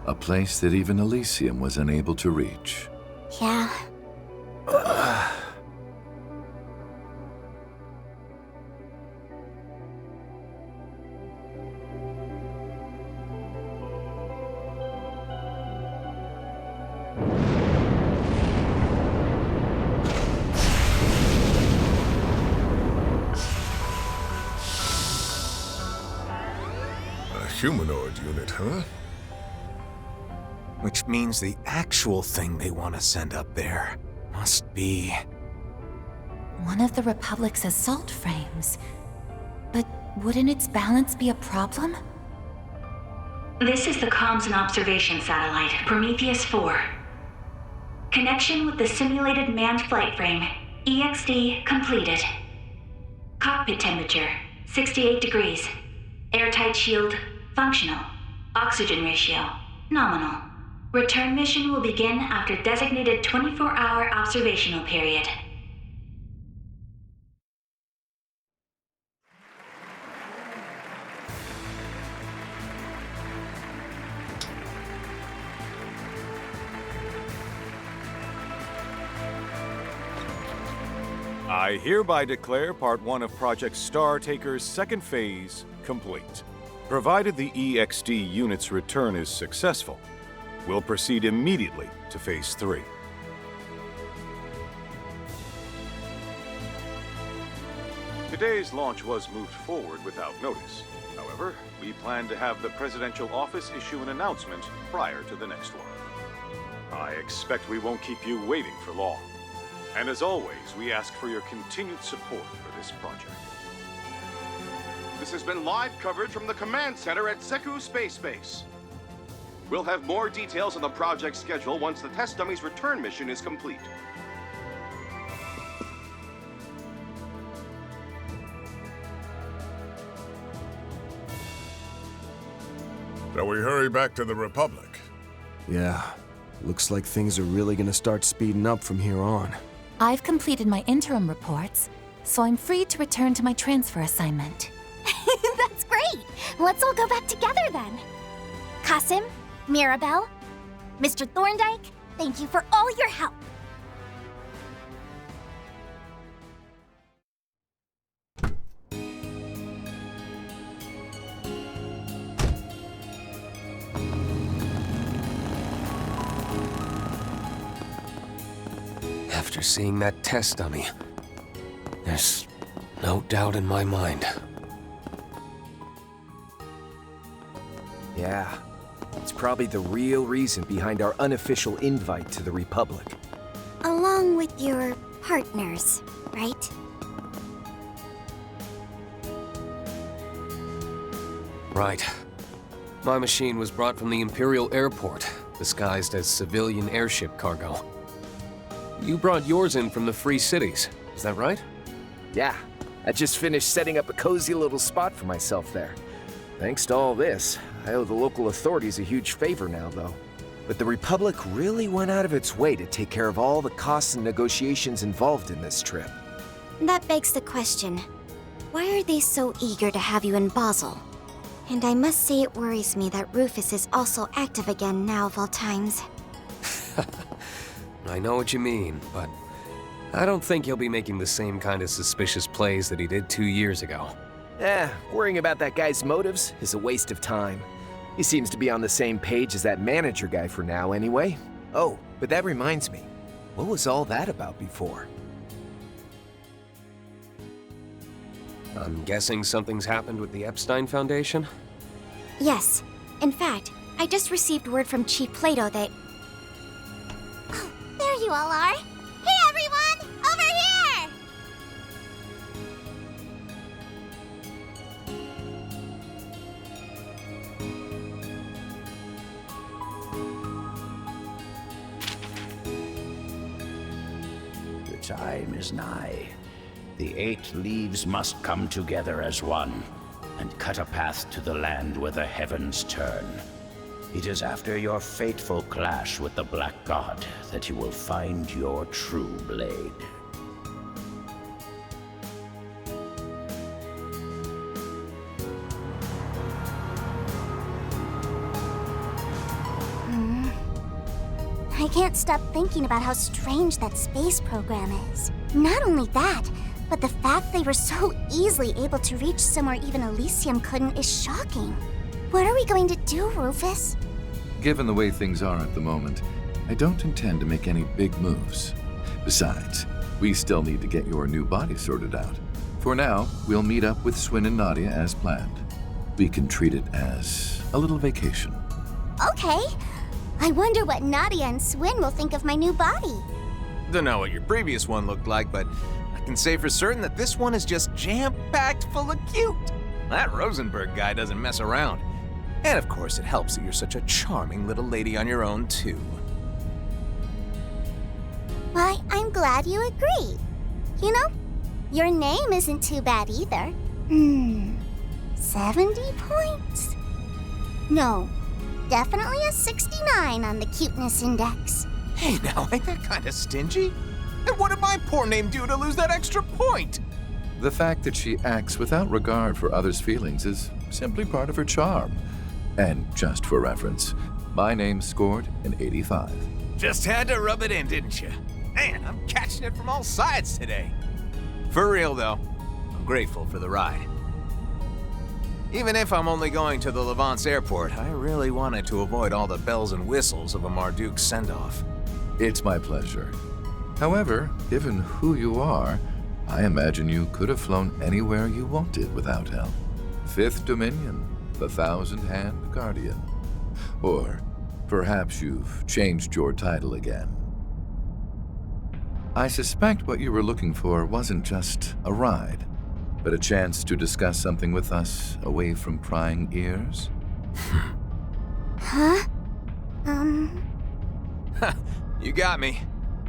A place that even Elysium was unable to reach. Yeah. Humanoid unit, huh? Which means the actual thing they want to send up there must be... One of the Republic's assault frames. But wouldn't its balance be a problem? This is the Comms and Observation Satellite, Prometheus 4. Connection with the simulated manned flight frame, EXD completed. Cockpit temperature, 68 degrees. Airtight shield, functional. Oxygen ratio, nominal. Return mission will begin after designated 24-hour observational period. I hereby declare Part 1 of Project Star Taker's second phase complete. Provided the EXD unit's return is successful, we'll proceed immediately to Phase 3. Today's launch was moved forward without notice. However, we plan to have the Presidential Office issue an announcement prior to the next one. I expect we won't keep you waiting for long. And as always, we ask for your continued support for this project. This has been live coverage from the command center at Zeku Space Base. We'll have more details on the project schedule once the test dummy's return mission is complete. Shall we hurry back to the Republic? Yeah, looks like things are really gonna start speeding up from here on. I've completed my interim reports, so I'm free to return to my transfer assignment. That's great! Let's all go back together then. Kasim, Mirabelle, Mr. Thorndyke, thank you for all your help. After seeing that test dummy, there's no doubt in my mind. Yeah, it's probably the real reason behind our unofficial invite to the Republic. Along with your partners, right? Right. My machine was brought from the Imperial Airport, disguised as civilian airship cargo. You brought yours in from the Free Cities, is that right? Yeah, I just finished setting up a cozy little spot for myself there. Thanks to all this, I owe the local authorities a huge favor now, though. But the Republic really went out of its way to take care of all the costs and negotiations involved in this trip. That begs the question, why are they so eager to have you in Basel? And I must say it worries me that Rufus is also active again now of all times. I know what you mean, but I don't think he'll be making the same kind of suspicious plays that he did 2 years ago. Worrying about that guy's motives is a waste of time. He seems to be on the same page as that manager guy for now, anyway. Oh, but that reminds me. What was all that about before? I'm guessing something's happened with the Epstein Foundation? Yes. In fact, I just received word from Chief Plato that... Oh, there you all are. Hey everyone! Over here! The time is nigh. The 8 leaves must come together as one, and cut a path to the land where the heavens turn. It is after your fateful clash with the Black God that you will find your true blade. I can't stop thinking about how strange that space program is. Not only that, but the fact they were so easily able to reach somewhere even Elysium couldn't is shocking. What are we going to do, Rufus? Given the way things are at the moment, I don't intend to make any big moves. Besides, we still need to get your new body sorted out. For now, we'll meet up with Swin and Nadia as planned. We can treat it as a little vacation. Okay. I wonder what Nadia and Swin will think of my new body. Don't know what your previous one looked like, but I can say for certain that this one is just jam-packed full of cute. That Rosenberg guy doesn't mess around. And of course, it helps that you're such a charming little lady on your own, too. Why, I'm glad you agree. You know, your name isn't too bad either. 70 points? No, definitely a 69 on the cuteness index. Hey now, ain't that kind of stingy? And what did my poor name do to lose that extra point? The fact that she acts without regard for others' feelings is simply part of her charm. And just for reference, my name scored an 85. Just had to rub it in, didn't you? Man, I'm catching it from all sides today. For real, though, I'm grateful for the ride. Even if I'm only going to the Levance airport, I really wanted to avoid all the bells and whistles of a Marduk send-off. It's my pleasure. However, given who you are, I imagine you could have flown anywhere you wanted without help. Fifth Dominion, the Thousand-Hand Guardian. Or perhaps you've changed your title again. I suspect what you were looking for wasn't just a ride, but a chance to discuss something with us away from prying ears? Huh? You got me.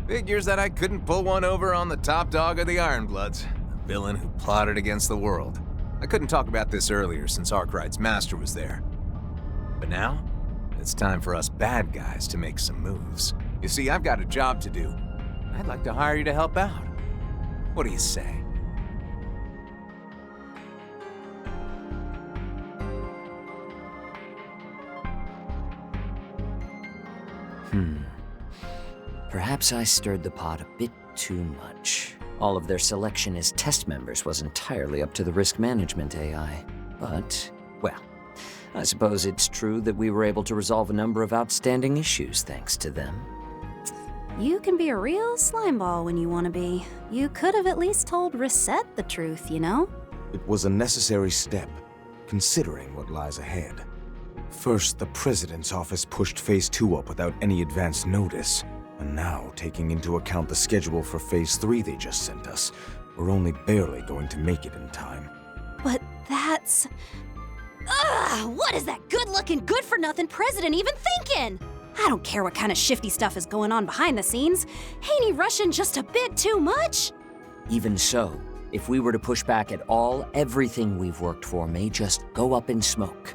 Figures that I couldn't pull one over on the top dog of the Ironbloods, the villain who plotted against the world. I couldn't talk about this earlier since Arkwright's master was there. But now, it's time for us bad guys to make some moves. You see, I've got a job to do. I'd like to hire you to help out. What do you say? Perhaps I stirred the pot a bit too much. All of their selection as test members was entirely up to the risk management AI. But, well, I suppose it's true that we were able to resolve a number of outstanding issues thanks to them. You can be a real slimeball when you want to be. You could have at least told Reset the truth, you know? It was a necessary step, considering what lies ahead. First, the President's office pushed Phase 2 up without any advance notice. And now, taking into account the schedule for Phase 3 they just sent us, we're only barely going to make it in time. But that's... Ugh! What is that good-looking, good-for-nothing president even thinking? I don't care what kind of shifty stuff is going on behind the scenes. Ain't he rushing just a bit too much? Even so, if we were to push back at all, everything we've worked for may just go up in smoke.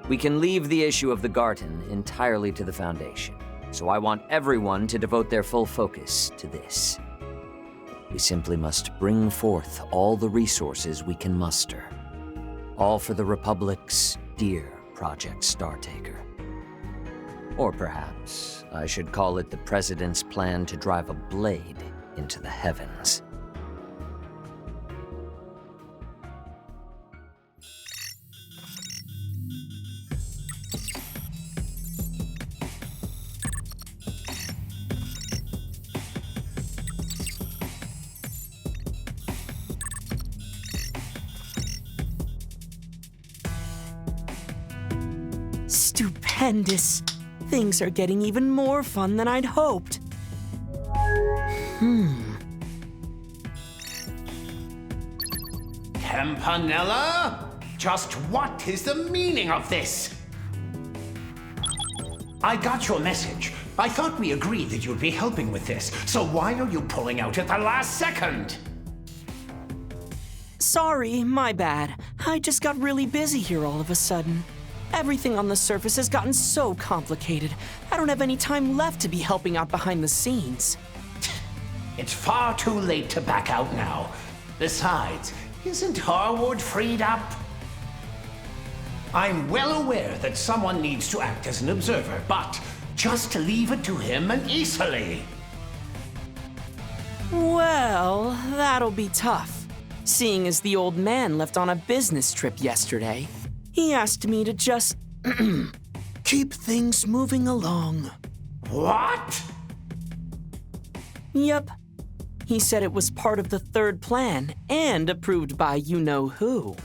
We can leave the issue of the Garden entirely to the Foundation. So I want everyone to devote their full focus to this. We simply must bring forth all the resources we can muster. All for the Republic's dear Project Startaker. Or perhaps I should call it the President's plan to drive a blade into the heavens. Stupendous. Things are getting even more fun than I'd hoped. Campanella? Just what is the meaning of this? I got your message. I thought we agreed that you'd be helping with this, so why are you pulling out at the last second? Sorry, my bad. I just got really busy here all of a sudden. Everything on the surface has gotten so complicated. I don't have any time left to be helping out behind the scenes. It's far too late to back out now. Besides, isn't Harwood freed up? I'm well aware that someone needs to act as an observer, but just leave it to him and Isali. Well, that'll be tough. Seeing as the old man left on a business trip yesterday, he asked me to just keep things moving along. What? Yep. He said it was part of the third plan and approved by you-know-who.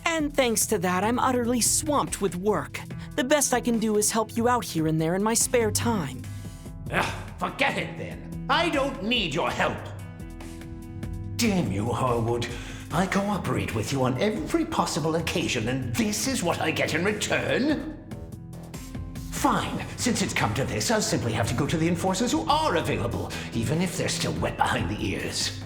And thanks to that, I'm utterly swamped with work. The best I can do is help you out here and there in my spare time. Forget it then. I don't need your help. Damn you, Harwood. I cooperate with you on every possible occasion, and this is what I get in return? Fine. Since it's come to this, I'll simply have to go to the enforcers who are available, even if they're still wet behind the ears.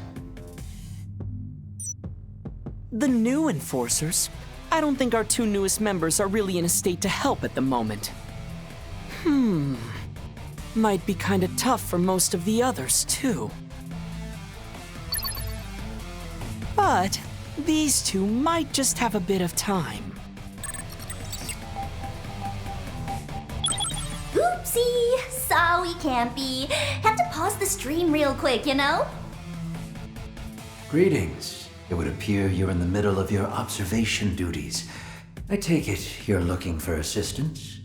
The new enforcers? I don't think our two newest members are really in a state to help at the moment. Might be kinda tough for most of the others, too. But these two might just have a bit of time. Oopsie! Sorry, Campy. Have to pause the stream real quick, you know? Greetings. It would appear you're in the middle of your observation duties. I take it you're looking for assistance?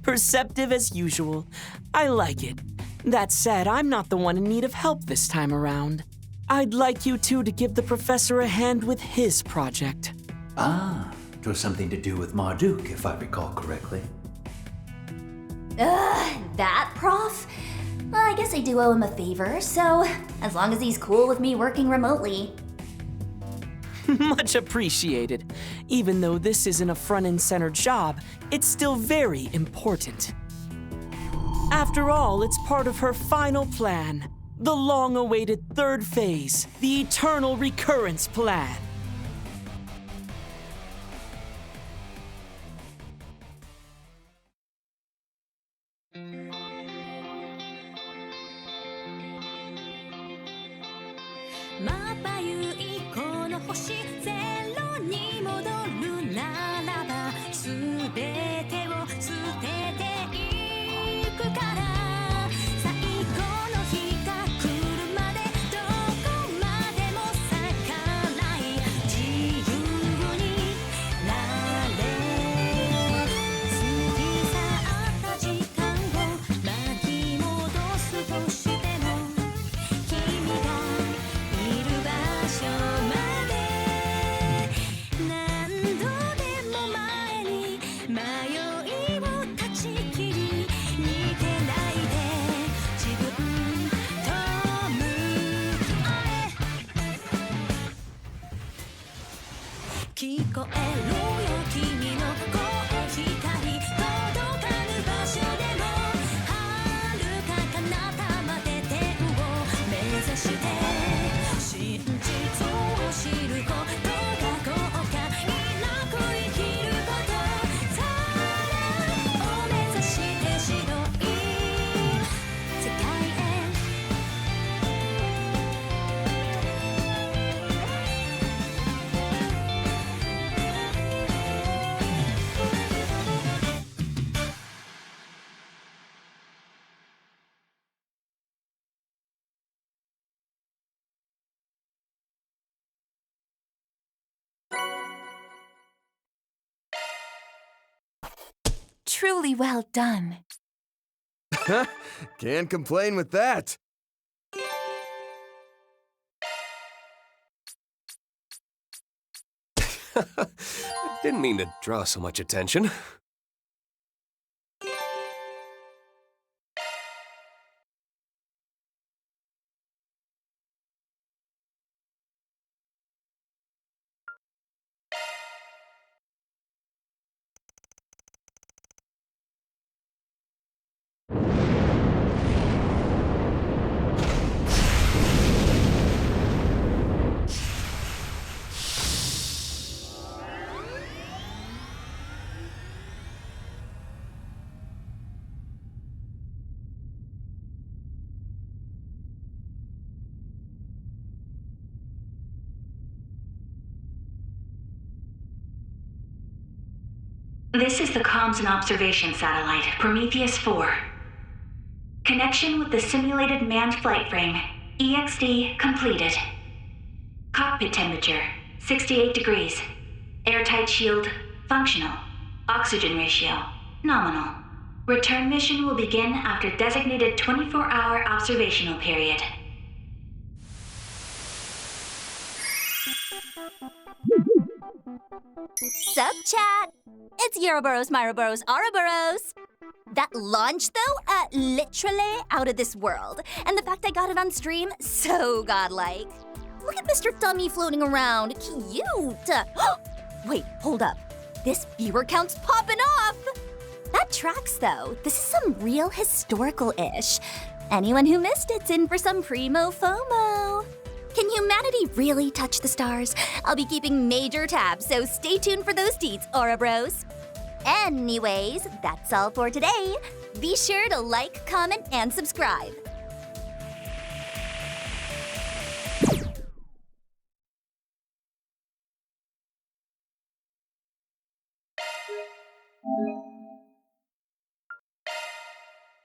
Perceptive as usual. I like it. That said, I'm not the one in need of help this time around. I'd like you two to give the professor a hand with his project. Ah, it was something to do with Marduk, if I recall correctly. That prof? Well, I guess I do owe him a favor, so as long as he's cool with me working remotely. Much appreciated. Even though this isn't a front-and-center job, it's still very important. After all, it's part of her final plan. The long-awaited third phase, the Eternal Recurrence Plan. Truly well done. Can't complain with that. Didn't mean to draw so much attention. This is the Comms and Observation Satellite, Prometheus 4. Connection with the simulated manned flight frame, EXD completed. Cockpit temperature, 68 degrees. Airtight shield, functional. Oxygen ratio, nominal. Return mission will begin after designated 24-hour observational period. Sup, chat? It's Euroboros, Myroboros, Ouroboros. That launch, though, literally out of this world. And the fact I got it on stream, so godlike. Look at Mr. Dummy floating around. Cute. Wait, hold up. This viewer count's popping off. That tracks, though. This is some real historical-ish. Anyone who missed it's in for some primo FOMO. Can humanity really touch the stars? I'll be keeping major tabs, so stay tuned for those deets, Ouroboros. Anyways, that's all for today. Be sure to like, comment, and subscribe. Thank you.